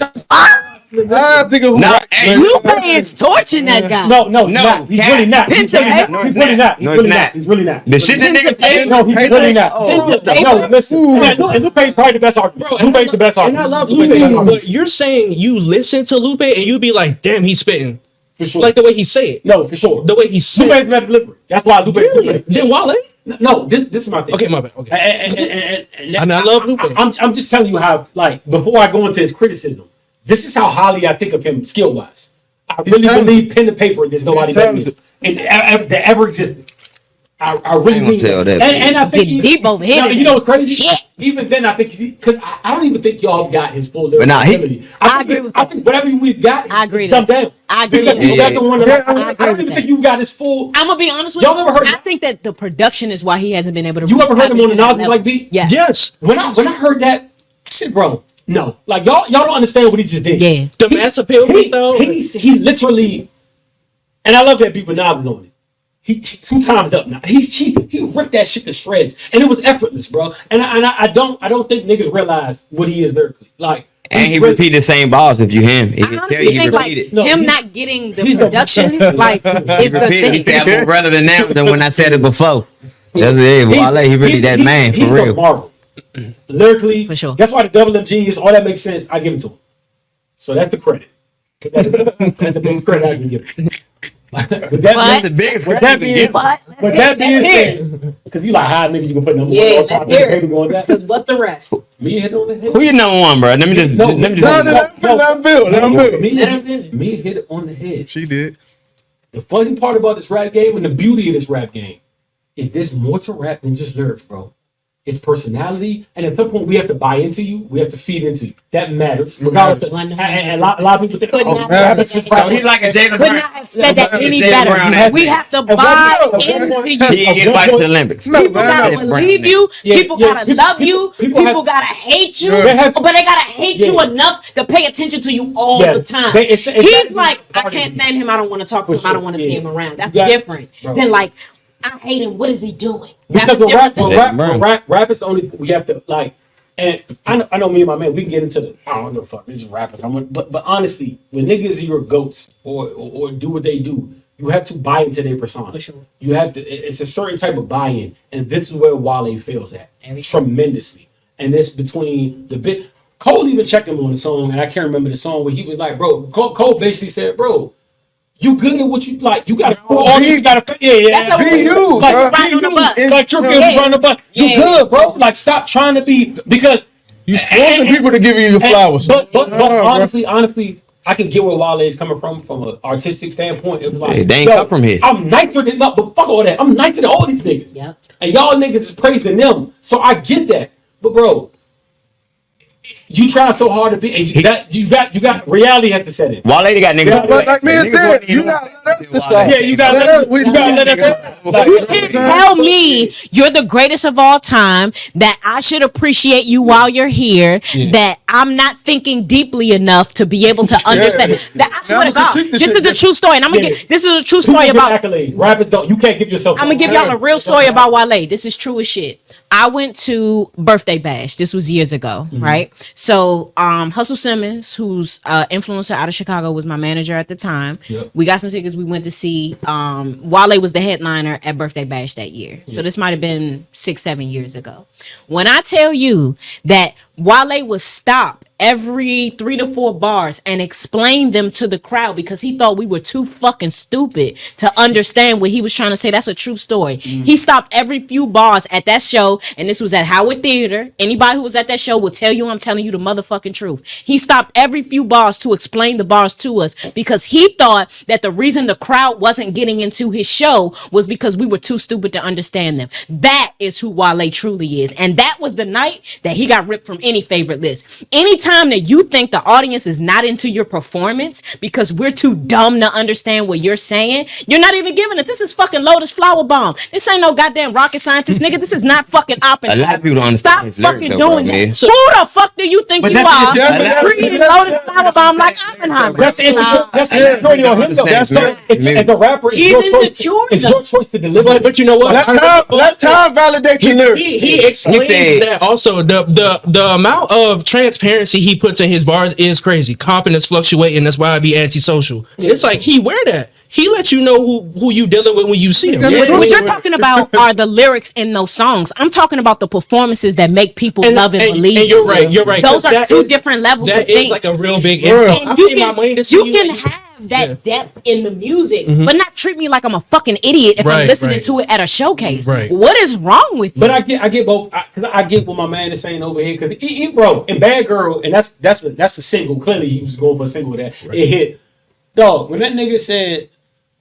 I think of who. Nah, hey, Lupe is torching that guy. No, No, not. He's Cap. really not. Pen He's to really not. paper? He's really not. He's No, really it's not. not. He's really not. the shit that Pen to nigga paper? said. No, he's really not. Pen to No, paper? listen. And Lupe's probably the best artist. Lupe's the best artist. And I love Lupe's the best Lupe, artist. but you're saying you listen to Lupe and you be like, damn, he's spitting. For sure. Like the way he say it. No, for sure. The way he say Lupe's it. better delivery. That's why Lupe's Really? Then Wale? No, this is my thing. Okay, my bad. Okay. And I love Lupe. I'm just telling you how, like, before I go into his criticism, this is how highly I think of him skill wise. I really believe pen to paper. There's nobody better than him that ever existed. I really ain't mean gonna tell that. And I think Getting deep over here. You know what's crazy? Shit. Even then, I think because I don't even think y'all got his full lyrical nah, he- ability. I agree with I think whatever we've got, I agree is with dumbed down. I agree Because with you that. got the one that I I agree don't with even that. think you got his full. I'm gonna be honest with Y'all you. never heard I that? think that the production is why he hasn't been able to. You ever heard him on the tap into Nas that like level. beat? Yeah. Yes. When I heard that, I said, bro, no. Like y'all don't understand what he just did. Yeah. The mass appeal He though. literally And I love that beat with Nas was on it. He 2 times up now. He ripped that shit to shreds, and it was effortless, bro. And I don't think niggas realize what he is lyrically. Like, And he repeat the same bars if you hear him. He I can tell honestly you he think like repeated. him not getting the production like is the Repeat it. He thing. said I'm more relevant now than when I said it before. That's it. Wale, he really that man for he's real. a marvel. Lyrically, For sure. That's why the Double M Genius, all that makes sense. I give it to him. So that's the credit. That's the biggest credit I can give him. That's the biggest With credit that you being can give. But that being said, because you like high nigga, you can put number one Yeah, on top of let's hear the it. paper going that. Because what's the rest? Me hit on the head. Who you number one, bro? Let me just. No, let me No, just. let him build. Let him build. Me hit it on the head. She did. The funny part about this rap game and the beauty of this rap game is there's more to rap than just lyrics, bro. It's personality, and at some point we have to buy into you. We have to feed into you. That matters. Regardless of, and a lot of people think, Could not rap have is said just that. So he's like a Jalen Could Brown. not have said that any Jalen Brown better. ass We nigga. have to And buy one- into He you. didn't get invited to the Olympics. No, People man, gotta no. believe you. Yeah, People yeah, gotta people- love you. people People have- gotta hate you. They have to- But they gotta hate you Yeah. enough to pay attention to you all Yeah. the time. It's He's gotta be like, I part of can't it. stand him. I don't want to talk to For him. I don't sure, want to yeah. see him around. That's You got- different Bro. than like, I hate him. What is he doing? That's Because a when different thing. rap is the only we have to like. And I know me and my man, we can get into the I don't know fuck it's just rappers. But honestly, when niggas are your goats or do what they do, you have to buy into their persona. For sure. You have to. It's a certain type of buy-in, and this is where Wale fails at tremendously. And it's between the bit. Cole even checked him on the song, and I can't remember the song where he was like, "Bro," Cole basically said, "Bro, you good at what you like. You got all you got to yeah. That's Be you, like bro. riding on the bus. Like you're good Yeah. running the bus. You Yeah. good, bro. Like stop trying to be because You forcing people to give you your flowers. But No, bro. honestly, I can get where Wale is coming from an artistic standpoint. It was like Hey, they ain't yo, come from here. I'm nicer than but fuck all that. I'm nicer than all these niggas. Yep. And y'all niggas is praising them. So I get that. But bro, you try so hard to be and you got reality has to set in. Wale they got niggas. Yeah, but like man Niggas said, wasn't you even gotta like let us Wale. decide. Yeah, you gotta let us Like, You can't tell me you're the greatest of all time, that I should appreciate you while you're here, that I'm not thinking deeply enough to be able to understand. That I swear to God, critique this this is shit. the true story. And I'm gonna Yeah. give this is a true story People about get accolades. Rappers don't. You can't give yourself. I'm gonna give y'all a real story about Wale. This is true as shit. I went to Birthday Bash. This was years ago, right? So, Hustle Simmons, who's influencer out of Chicago, was my manager at the time. Yep. We got some tickets. We went to see. Wale was the headliner at Birthday Bash that year. So this might have been 6-7 years ago. When I tell you that Wale would stop every 3 to 4 bars and explain them to the crowd because he thought we were too fucking stupid to understand what he was trying to say. That's a true story. He stopped every few bars at that show, and this was at Howard Theater. Anybody who was at that show will tell you I'm telling you the motherfucking truth. He stopped every few bars to explain the bars to us because he thought that the reason the crowd wasn't getting into his show was because we were too stupid to understand them. That is who Wale truly is. And that was the night that he got ripped from any favorite list. Anytime that you think the audience is not into your performance because we're too dumb to understand what you're saying, you're not even giving us. This is fucking Lotus Flower Bomb. This ain't no goddamn rocket scientist, nigga. This is not fucking Oppenheimer. A lot of people don't understand Stop his lyrics, fucking though, bro, doing man. that. So- Who the fuck do you think But you that's- are? that's- Treating Lotus Flower Bomb like Oppenheimer. That's the insecurity on him though. That's As a rapper, it's He's your choice. insecure, It's though. your choice to deliver. But you know what? Let time validate your lyrics. He explains said- that also the amount of transparency he puts in his bars is crazy. Confidence fluctuating. That's why I be antisocial. It's like he wear that. He let you know who you dealing with when you see him. Yeah. What you're talking about are the lyrics in those songs. I'm talking about the performances that make people love and believe. And you're right. You're right. Those are That two is- different levels of That things. is like a real big Yeah. impact. And I you pay my money to can, see you can have that depth in the music, but not treat me like I'm a fucking idiot if I'm Right, listening right. to it at a showcase. Right. What is wrong with you? But I get both because I get what my man is saying over here because he bro and Bad Girl and that's a single. Clearly he was going for a single with that. It hit. Dog, when that nigga said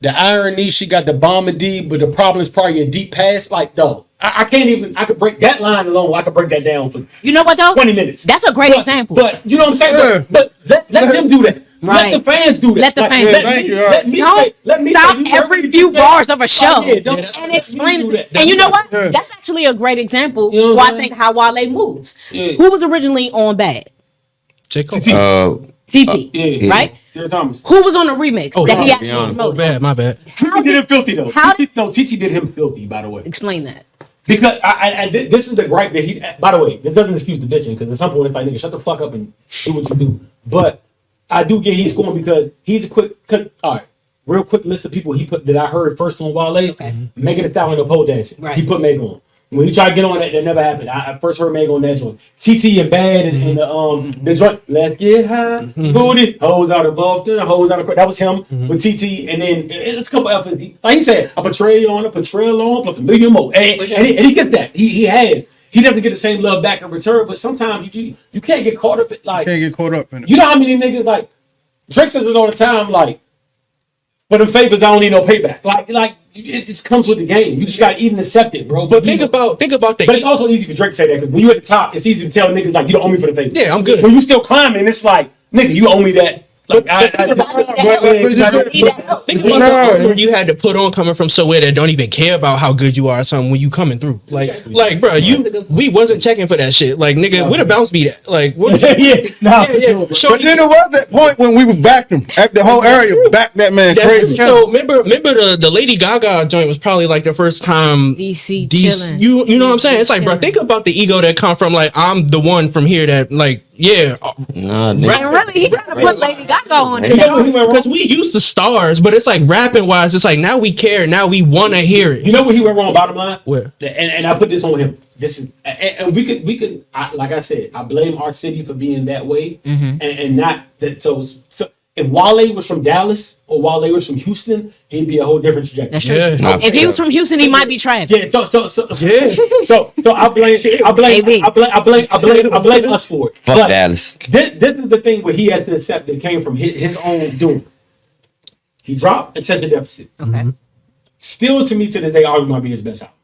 the irony, she got the bomb of D, but the problem is probably a deep past. Like, dog, I can't even. I could break that line alone. I could break that down for You know what though? 20 minutes. That's a great example. But you know what I'm saying. Yeah. But let them do that. Right. Let the fans do that. Let the fans let do Thank me- you. Let me Don't say- let me stop say, you every heard few me say- bars of a show Oh, yeah, don't- and let explain me do it. that. And you know what? Yeah. That's actually a great example You know who what I I'm think how Wale moves. Yeah. Who was originally on Bad? J. Cole. T. TT, Yeah. right? Sarah Thomas. Who was on the remix Oh, that he yeah. actually Oh, promoted? bad, my bad. TT did him filthy though. how did- TT did him filthy, by the way. Explain that. Because this is the gripe that he. By the way, this doesn't excuse the bitching because at some point it's like, nigga, shut the fuck up and do what you do. But I do get he's scoring because he's a quick. All right, real quick list of people he put that I heard first on Wale. Okay. Megan Thee Stallion and pole dancing. Right. He put Meg on. When he tried to get on that never happened. I first heard Meg on that joint. TT and Bad and the joint. Let's get high, booty, hoes out of Boston, hoes out of. That was him with TT, and then it's a couple of like he said, a portrayal on, plus $1 million more, and he gets that. He doesn't get the same love back in return, but sometimes you can't get caught up in like. Can't get caught up in it. You know how many niggas like Drake says it all the time, like. For them favors, I don't need no payback. Like it just comes with the game. You just gotta eat and accept it, bro. But think about the. But it's also easy for Drake to say that because when you at the top, it's easy to tell niggas like you don't owe me for the favor. Yeah, I'm good. When you still climbing, it's like nigga, you owe me that. Like Think about the you had to put on coming from somewhere that don't even care about how good you are or something when you coming through. Like, bro, we wasn't checking for that shit. Like, nigga, where the bounce beat at? Like, what? yeah. But then it was that point when we backed him. The whole area backed that man crazy. So remember the Lady Gaga joint was probably like the first time DC chilling. You know what I'm saying? It's like, bro, think about the ego that come from like I'm the one from here that like Nah, And really, he gotta put Lady Gaga on it. because we used to stars, but it's like rapping wise, it's like now we care, now we want to hear it. You know where he went wrong? Bottom line, Where? And I put this on him. This is and we could like I said, I blame our city for being that way, and not that. So if Wale was from Dallas or Wale was from Houston, he'd be a whole different trajectory. That's true. Yeah. If he was from Houston, he might be trash. Yeah, so I blame us for it. Fuck But Dallas. This is the thing where he has to accept that came from his own doing. He dropped Attention Deficit. Okay. Still, to me, to this day, arguably might be his best album.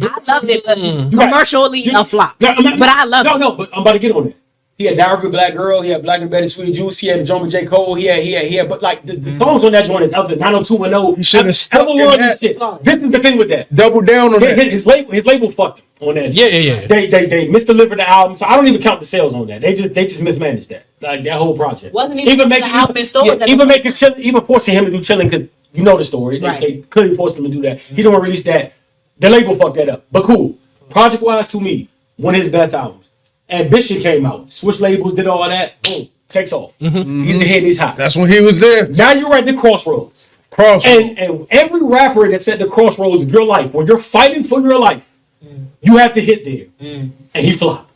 I loved it, but You right. commercially a flop. No, But I love it. No, but I'm about to get on it. He had Diary of a Black Girl. He had Black and Betty, Sweet Juice. He had the joint with J. Cole. He had. But like the songs on that joint is other 90210. He should have stuck in that. This is the thing with that. Double down on that. His label fucked him on that. Yeah. They misdelivered the album, so I don't even count the sales on that. They just mismanaged that. Like that whole project. Wasn't even the album in stores. Even making Chillin', even forcing him to do Chillin' because you know the story. Right. They clearly forced him to do that. He don't release that. The label fucked that up. But cool. Project wise, to me, one of his best albums. Ambition came out. Switch labels, did all that. Boom, takes off. He's ahead. He's hot. That's when he was there. Now you're at the crossroads. And every rapper that's at the crossroads of your life, when you're fighting for your life, you have to hit there. And he flopped.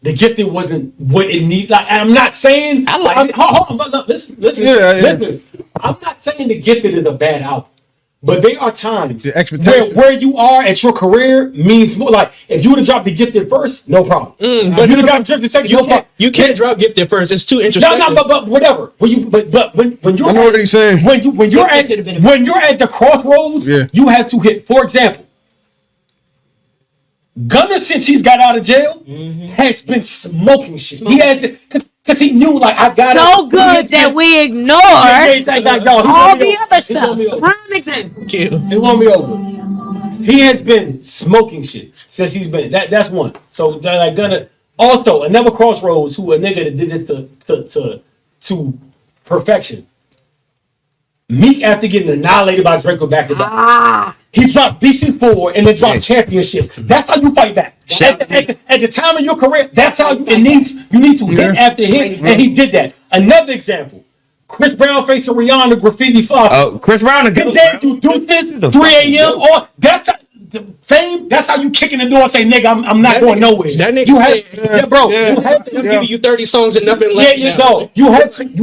The Gifted wasn't what it needed. Like, I'm not saying. I like it. Hold on, but look, listen. Listen. I'm not saying The Gifted is a bad album. But there are times where you are at your career means more. Like if you would have dropped The Gifted first, no problem. But you got Gifted second, no problem. You can't drop Gifted first. It's too interesting. No, but whatever. When you're I know what he's saying. When you're at the crossroads, you have to hit. For example, Gunna, since he's got out of jail, has been smoking shit. He has it because he knew like I got so good that we ignore all the other stuff. Prime example. It won't be over. He has been smoking shit since he's been. That's one. So like Gunna. Also, another crossroads who a nigga that did this to perfection. Meek, after getting annihilated by Draco back to back, he dropped BC4 and then dropped Championship. That's how you fight back. At the time of your career, that's how you need to hit after hit, and he did that. Another example. Chris Brown facing Rihanna graffiti flop. Oh, Chris Brown. The day you do this, 3 a.m. or that's the fame. That's how you kick in the door and say, "Nigga, I'm not going nowhere." That nigga you have to give you 30 songs and nothing less. You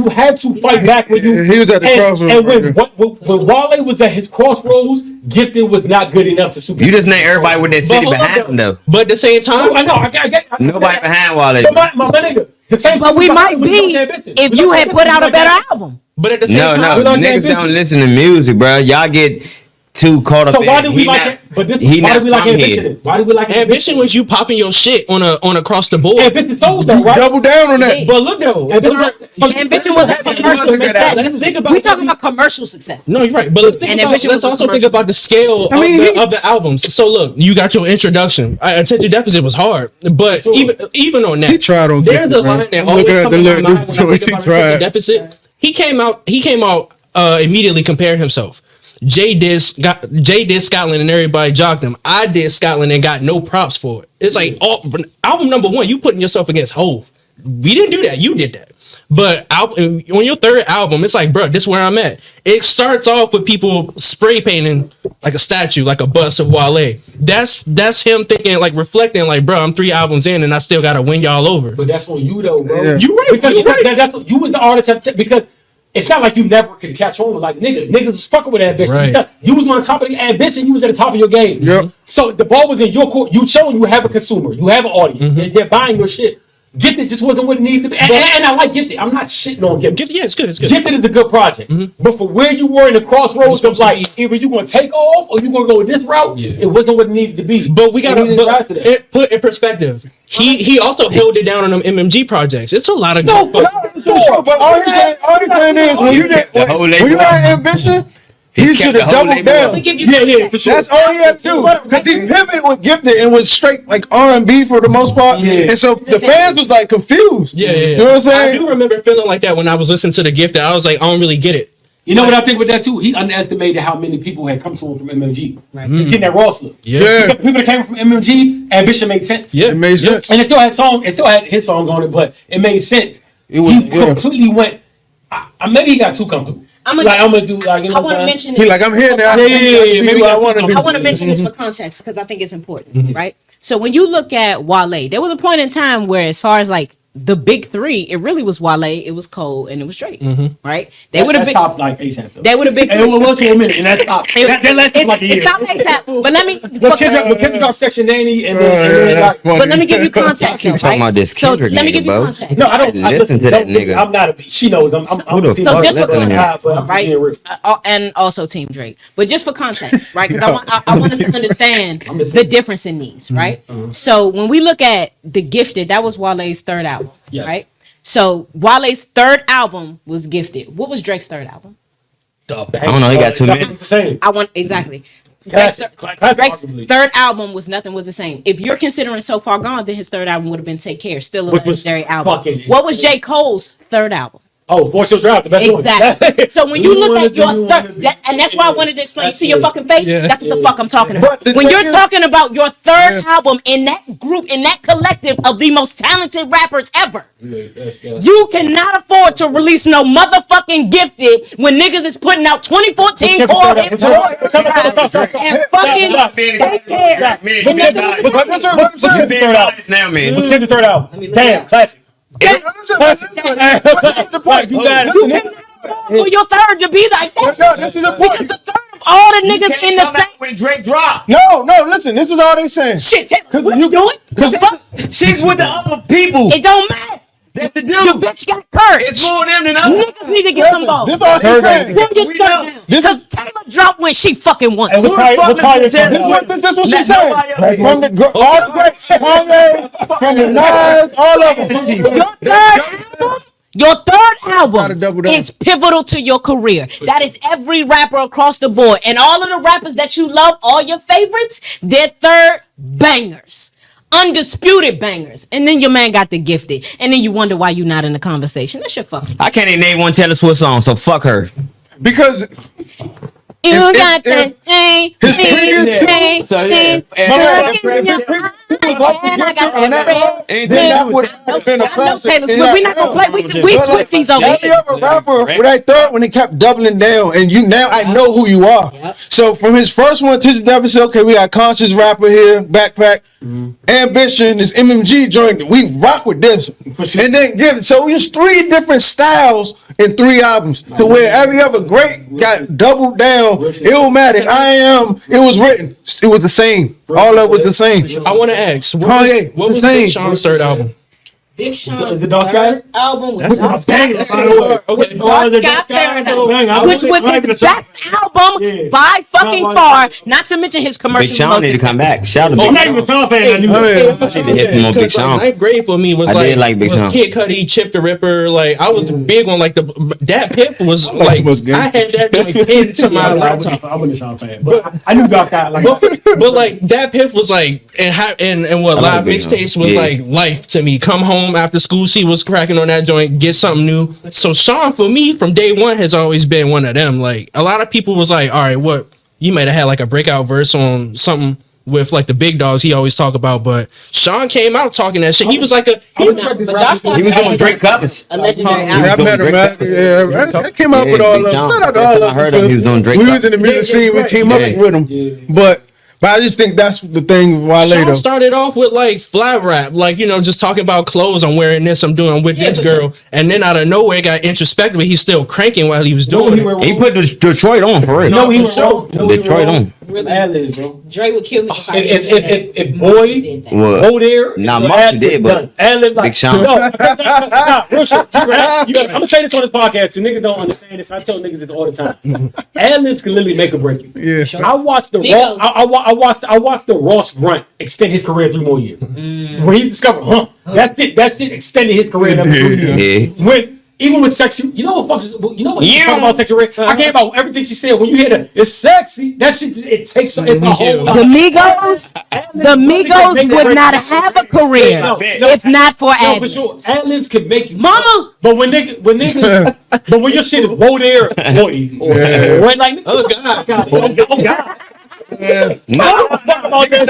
had to fight back when you. He was at the crossroads. And when Wale was at his crossroads, Gifted was not good enough to super. You just named everybody with that city behind him, though. But at the same time, I know. I get Nobody behind Wale. My nigga. The same. But we might be if you had put out a better album. but at the same No, time, niggas don't listen to music, bro. Y'all get too caught up. So why in, do we like it? But this why do we like Ambition? Why do we like Ambition? Was you popping your shit on across the board? Ambition sold though, right? Double down on that. But look though, Ambition was a commercial success. Let's think about we talking about commercial success. No, you're right. But let's also think about the scale of the albums. So look, you got your introduction. Attention Deficit was hard, but even on that, he tried on. There's a line that always comes to my mind when I think about Attention Deficit. He came out immediately comparing himself. Jay did Scotland and everybody jogged him. I did Scotland and got no props for it. It's like album number 1, you putting yourself against Hov. We didn't do that. You did that. But on your third album, it's like, bro, this is where I'm at. It starts off with people spray painting like a statue, like a bust of Wale. That's him thinking, like reflecting, like, bro, I'm 3 albums in and I still gotta win y'all over. But that's on you though, bro. Yeah. You right. Because you was the artist because. It's not like you never could catch on. Like niggas was fucking with Ambition. Right. You was on top of the Ambition. You was at the top of your game. Yep. So the ball was in your court. You showing you have a consumer. You have an audience. They're buying your shit. Gifted just wasn't what it needed to be. And I like Gifted. I'm not shitting on Gifted. Yeah, it's good. It's good. Gifted is a good project. But for where you were in the crossroads of like either you gonna take off or you gonna go this route, it wasn't what it needed to be. But we gotta put in perspective. He also held it down on them MMG projects. It's a lot of but all you're saying is when you had Ambition, he should have doubled down. Yeah, for sure. That's all he had to do. Because he pivoted with Gifted and was straight like R&B for the most part. Yeah. And so the fans was like confused. Yeah. You know what I'm saying? I do remember feeling like that when I was listening to the Gifted. I was like, I don't really get it. You know what I think with that too? He underestimated how many people had come to him from MMG. Right. Getting that raw slip. Yeah. Because the people that came from MMG, Ambition made sense. Yeah, it made sense. And it still had his song on it, but it made sense. He completely went. Maybe he got too comfortable. I'm gonna do like, you know. I want to mention. He like, I'm here now. Yeah. Maybe I want to mention this for context because I think it's important, right? So when you look at Wale, there was a point in time where, as far as like the big 3, it really was Wale, it was Cole, and it was Drake, right? They would have been stopped like ASAP. Though. They would have been. It was for a minute, and that stopped. That lasted like a year. It stopped ASAP. But let me. Kendrick got Section 90, and then but let me give you context. Keep talking about this Kendrick let me give you nigga, context. No, I don't listen to that nigga. I'm not a. She knows. I'm Who the fuck just for listening to him? context, right? And also Team Drake. But just for context, right? Because I want us to understand the difference in these, right? So when we look at The Gifted, that was Wale's third album, right? So Wale's third album was Gifted. What was Drake's third album? I don't know. He got 2 minutes. It's the same. I want exactly. Drake's third album was Nothing Was the Same. If you're considering So Far Gone, then his third album would have been Take Care, still a legendary album. What was J. Cole's third album? Oh, Force Your Drive, the best one. Exactly. So when you look at your third, and that's why I wanted to explain. See your fucking face? That's what the fuck I'm talking about. When you're talking about your third album in that group, in that collective of the most talented rappers ever, you cannot afford to release no motherfucking Gifted when niggas is putting out 2014 core and fucking Take Care. What's Kendrick's third album? Damn, classic. You cannot for your third to be like that. No, this is the point. Because the third of all the niggas in the same. When Drake dropped. No, listen, this is all they saying. Shit, what you doing? She's with the other people. It don't matter. That's the dude. The bitch got courage. It's more them than us. Niggas need to get some balls. This all she's saying. Pull your skirt down. Because Taylor dropped when she fucking wants. This what she's saying. From the all the great Kanye, from the Nas, all of them. Your third album is pivotal to your career. That is every rapper across the board. And all of the rappers that you love, all your favorites, their third bangers. Undisputed bangers. And then your man got The Gifted. And then you wonder why you're not in the conversation. That's your fucking. I can't even name one Taylor Swift song, so fuck her. Because you got that thing. His previous So yeah. that would have been a classic. Taylor Swift, we're not gonna play. We Swifties over Every here. other rapper with that third when he kept doubling down, and you now I know who you are. So from his first one to his deficit, okay, we got conscious rapper here, backpack, ambition, this MMG joint. We rock with this, and then give. So it's 3 different styles in 3 albums, to where every other great got doubled down. Illmatic, I Am, it was written. It was the same. All of it was the same. I want to ask, what was Big Sean's third album? Big Sean. Is it Dark Skies? Album That's with my Dark banger, Skies. by the way. Okay. Oh, is it Dark Dark Skies? Paradise, Banger. which was his best album Yeah. by fucking Not far. one. Not to mention his Big commercial. Sean need to come back. Shout out to I'm Big not even a Sean. Sean fan. I knew that. yeah. I need to hit some more Big Because, like, Sean. ninth grade for me was I like, did like Big was Sean. Kid Cudi, Chip the Ripper. Like I was big on like that Pip was like was good. I had that joint pinned to my laptop. I wasn't a Sean fan, but I knew Dark Skies. Like, But like that Piff was like and what I like live Big Sean. mixtapes was Yeah. like life to me. Come home after school, see what's cracking on that joint, get something new. So Sean for me from day one has always been one of them. Like a lot of people was like, all right, what you might have had like a breakout verse on something with like the big dogs he always talk about, but Sean came out talking that shit. He was like He was doing Drake covers. A legendary Yeah, I album. met him, man. Yeah, I came up Yeah, with all Big of them. Sean. Shout out to First all time of I heard them. him, he was doing Drake We was in the Yeah, music scene. We right. came up Yeah. with him. But I just think that's the thing. Wale Sean though. started off with like flat rap, like just talking about clothes. I'm wearing this. I'm doing with this girl, and then out of nowhere got introspective. But he's still cranking while he was doing it. He put Detroit on for real. No, he was So, Detroit on. Really, Ad-libs, bro. Dre would kill me if I If Boy did that. What? go there, Nah, it's Mark ad-lib did, but done. Ad-lib like Big Sean. No, real shit. I'm gonna say this on this podcast. Too niggas don't understand this. I tell niggas this all the time. Ad-libs can literally make or break you. Yeah. I watched the Migos. I watched the Ross Grunt extend his career 3 more years. When he discovered, that shit extended his career another 3 years. Yeah. When even with sexy, you know what fucks, you know what you Yeah. talk about sexy red. I care about everything she said. When you hear the it's sexy, that shit just, it takes it's a whole lot. The Migos would not have a career if not for No, for ad. sure. Ad-libs can make you Mama. But when niggas but when your shit is whoa there, boy, when like Oh God. oh god. Nah, Fuck about that.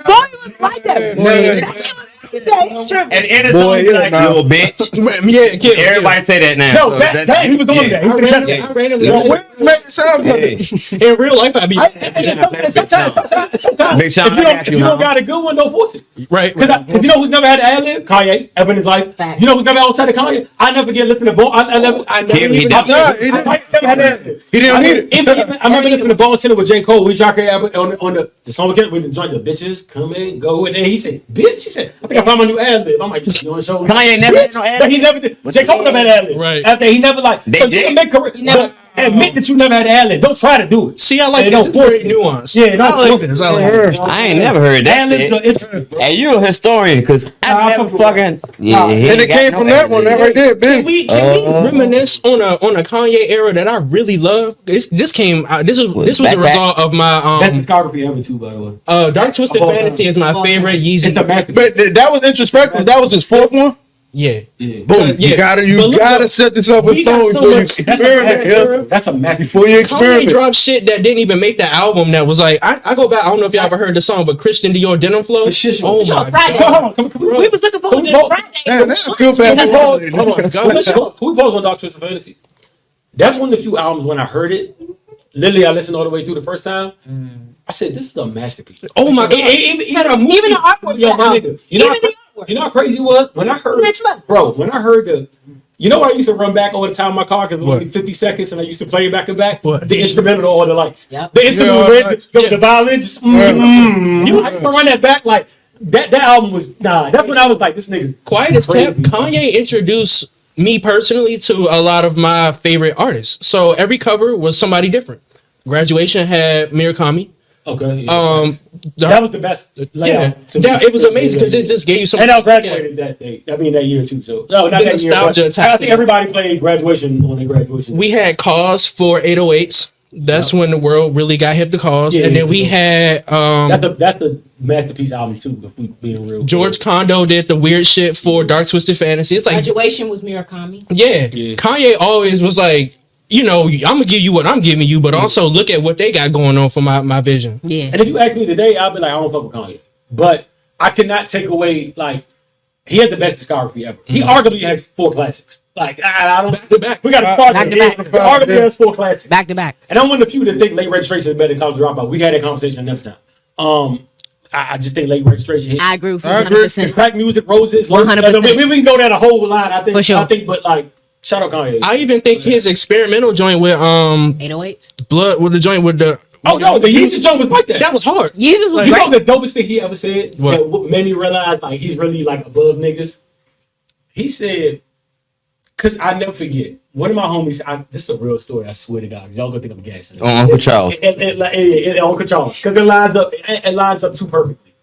Boy would like that. That shit was and it's Boy, only yeah, like nah. little bitch. Yeah, kid. Everybody say that now. No, so that he was on yeah. that. I randomly Yo, where's make it sound good? Yeah. in real life I be Sometimes Big Sean, if you I got if you, you don't man. got a good one, don't force it. right. Because you know who's never had an ad-lib? Kanye, ever in his life. Fact. You know who's never outside of Kanye? I never get listening to Bone. I never He even. done. Nah, he didn't. I just never had an ad-lib. He didn't need it. I remember listening to Bone Center with J. Cole. We shot on the song again with the joint, the bitches come and go. And then he said, bitch. He said, I think I found my new ad-lib. I'm like, you want to show Kanye never had no ad-lib? But he never did. J. Cole never had an ad-lib. Right. After he never like. They So you did. can make career. never- Admit that you never had an ad-lib. Don't try to do it. See, I like Hey, this. don't It's force very it. nuanced. Yeah, don't I like force this. it. I like it. I ain't never heard that Ad-libs shit. are interesting, bro. Hey, you a historian, cause I never fucking he And ain't it got came no from that one. That ad-lib. right there, Can big. we reminisce on a Kanye era that I really love? This came out. This was a Back. result of my Best discography ever too, by the way. Dark Twisted Of all Fantasy time. is my favorite It's Yeezy. the masterpiece. But that was introspective. That was his fourth one. Yeah. Boom. Yeah. You But look, gotta though, set yourself a we got stone so before you much- experiment. Yeah. That's a masterpiece. Before you Kanye experiment. dropped shit that didn't even make the album. That was like I go back. I don't know if y'all ever heard the song, but Christian Dior Denim Flow. shit, Oh Sure, my Friday. god. Come on. We was looking forward to Friday. Damn, that feel bad. Hold on. God. Who posed on Dark Twisted Fantasy? That's one of the few albums when I heard it. Literally, I listened all the way through the first time. I said, "This is a masterpiece." Oh my god. Even Even the artwork. Yo, my album. nigga. You know, Even the artwork. you know how crazy it was when I heard, Next level. bro. When I heard the, you know what I used to run back all the time in my car because it was What? only 50 seconds, and I used to play it back and back. What? The instrumental to All the Lights. Yep. The instrumental, Yeah, all the lights. the violin, just. I used to run that back like that. That album was nah. That's when I was like, this nigga's Quiet as kept. crazy. Kanye introduced me personally to a lot of my favorite artists. So every cover was somebody different. Graduation had Murakami. Okay. That was the best Yeah, layout. to me. it was amazing because it just gave you some. And I graduated that day. I mean that year too. So no, not The that year. nostalgia But attack. I think everybody played graduation on their graduation. We had Cause for 808s. That's when the world really got hip to Cause. Yeah, and then yeah, we had that's the masterpiece album too. If we being real. George Kondo did the weird shit for Dark Twisted Fantasy. It's like, Graduation was Murakami. yeah, Yeah. Kanye always was like, I'm gonna give you what I'm giving you, but also look at what they got going on for my vision. Yeah. And if you ask me today, I'll be like, I don't fuck with Kanye. But I cannot take away like he has the best discography ever. He arguably has 4 classics. Like I don't. Back to back. We got to start Back to there. back. He arguably has 4 classics. Back to back. And I'm one of the few that think late registration is better than college dropout. We had that conversation another time. I just think late registration hit. I agree with you I agree. 100%. The crack music, roses, 100%. We can go down a whole lot. I think. For sure. I think, but like, shout out Kanye. I even think his experimental joint with 808s. Blood with the joint with Oh no, the Yeezus joint was like that. That was hard. Jesus was You great. know the dopest thing he ever said? What? What made me realize like he's really like above niggas? He said, cause I never forget. One of my homies, this is a real story, I swear to God. Y'all gonna think I'm gassing. Uncle Charles. Uncle Charles. Cause it lines up too perfectly.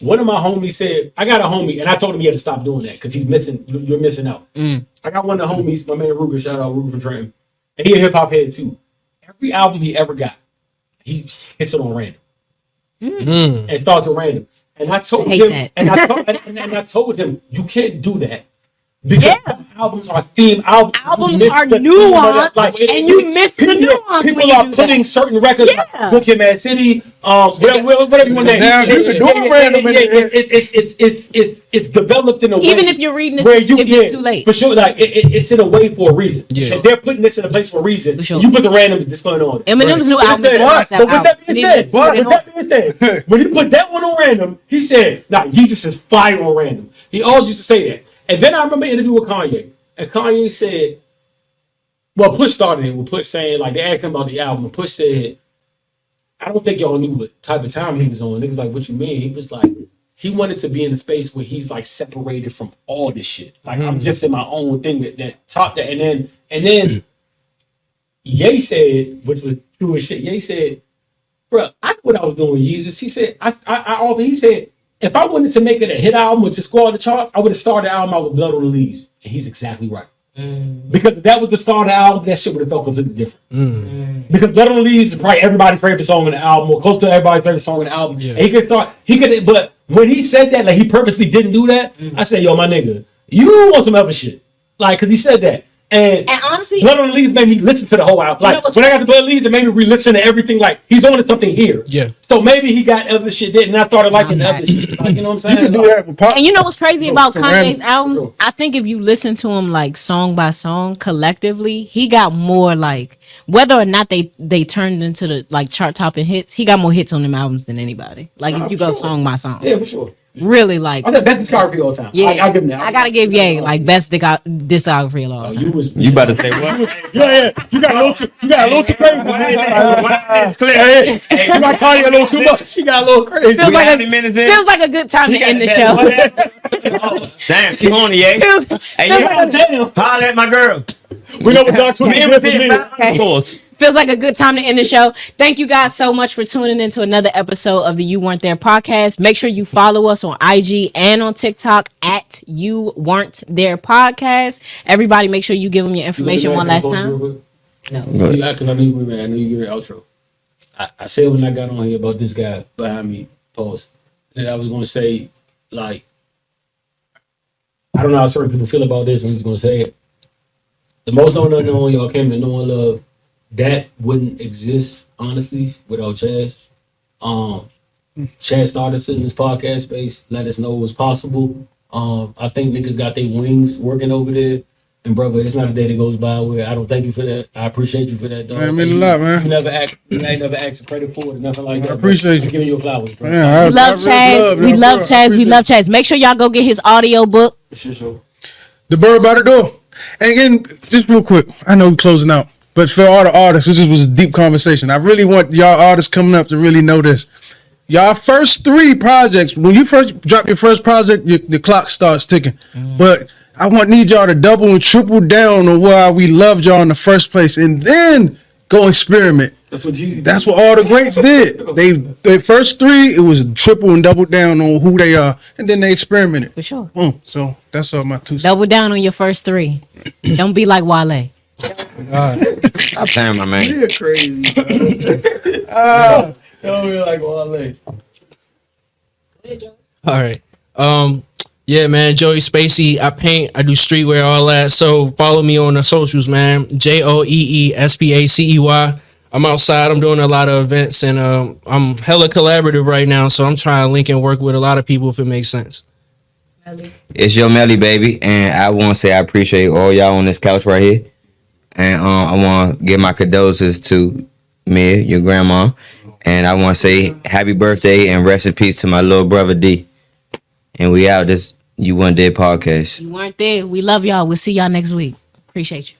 One of my homies said, I got a homie, and I told him he had to stop doing that because he's missing, you're missing out. I got one of the homies, my man Ruger, shout out Ruger from Trenton. And he a hip hop head too. Every album he ever got, he hits it on random. And starts with random. And I told him, and I told him, you can't do that. Because albums are theme albums. Albums are nuanced, and you miss the nuance. People are putting certain records like Book Him Mad City, whatever you want to name. Now you can do it random. It's developed in a way. Even if you're reading this, where if it's too late. For sure, like it's in a way for a reason. Yeah. And they're putting this in a place for a reason. For sure. You put the randoms that's going on. Eminem's new album is a concept But with that album. being said, when he put that one on random, he said, "Nah, he just is fire on random." He always used to say that. And then I remember an interview with Kanye, and Kanye said, "Well, Push started it with Push saying like they asked him about the album, and Push said, I don't think y'all knew what type of time he was on." Niggas like, "What you mean?" He was like, he wanted to be in a space where he's like separated from all this shit. Like I'm just in my own thing that taught that. And then Ye said, which was true as shit. Ye said, "Bro, I knew what I was doing with Yeezus." He said, he said, if I wanted to make it a hit album or just go on the charts, I would have started the album out with Blood on the Leaves. And he's exactly right. Because if that was the start of the album, that shit would have felt completely different. Because Blood on the Leaves is probably everybody's favorite song in the album, or close to everybody's favorite song in the album. Yeah. And but when he said that, like he purposely didn't do that, I said, yo, my nigga, you want some other shit. Like, cause he said that. And honestly, Blood on the Leaves made me listen to the whole album. Like when I got the Blood on the Leaves, it made me re-listen to everything. Like he's on to something here. Yeah. So maybe he got other shit did, and I started liking the other shit. Like, you know what I'm saying? You can do that with pop. and you know what's crazy about Kanye's random. album? I think if you listen to him like song by song collectively, he got more like whether or not they turned into the like chart topping hits, he got more hits on them albums than anybody. Like if you go song by song. Yeah, for sure. Really like I said best discography all time. yeah, I give him that. I gotta give Ye like best discography of all time. You about to say what? Yeah. You got a little too crazy. It's clear. Hey, you might call you a little too much. She got a little crazy. Feels We like got a, any minutes in? feels like a good time to end the show. Damn, she horny, yeah. Hey, Damn. holla at my girl. We know what Dark 20 did for me. Of course. Feels like a good time to end the show. Thank you guys so much for tuning into another episode of the You Weren't There podcast. Make sure you follow us on IG and on TikTok at You Weren't There podcast. Everybody, make sure you give them your information one last time. No. Because I know you give an outro. I said when I got on here about this guy behind me, pause, that I was going to say, like, I don't know how certain people feel about this. I'm just going to say it. The most unknown y'all came to know and love. That wouldn't exist, honestly, without Chaz. Chaz started sitting in this podcast space, let us know it was possible. I think niggas got their wings working over there. And brother, it's not a day that goes by where I don't thank you for that. I appreciate you for that, dog. Man, it mean a lot, man. You never asked for credit for it, nothing like that. I appreciate you. I'm giving you flowers, bro. Man, We love Chaz. We love Chaz. We love Chaz. Make sure y'all go get his audio book. Sure. The Bird by the Door. And again, just real quick, I know we're closing out, but for all the artists, this was a deep conversation. I really want y'all artists coming up to really know this. Y'all first 3 projects, when you first drop your first project, the clock starts ticking. But I need y'all to double and triple down on why we loved y'all in the first place, and then go experiment. That's what Jeezy did. That's what all the greats did. They first 3, it was triple and double down on who they are, and then they experimented. For sure. Boom. So that's all my 2 cents. Double down on your first 3. Don't be like Wale. Stop saying, my man. You're crazy. Don't be like Wale. All right. Yeah, man. Joey Spacey. I paint. I do streetwear. All that. So follow me on the socials, man. JoeeSpacey. I'm outside. I'm doing a lot of events, and I'm hella collaborative right now. So I'm trying to link and work with a lot of people if it makes sense. It's your Melly, baby, and I want to say I appreciate all y'all on this couch right here, and I want to give my condolences to Mia, your grandma, and I want to say happy birthday and rest in peace to my little brother D. And we out. This You Weren't There podcast. You weren't there. We love y'all. We'll see y'all next week. Appreciate you.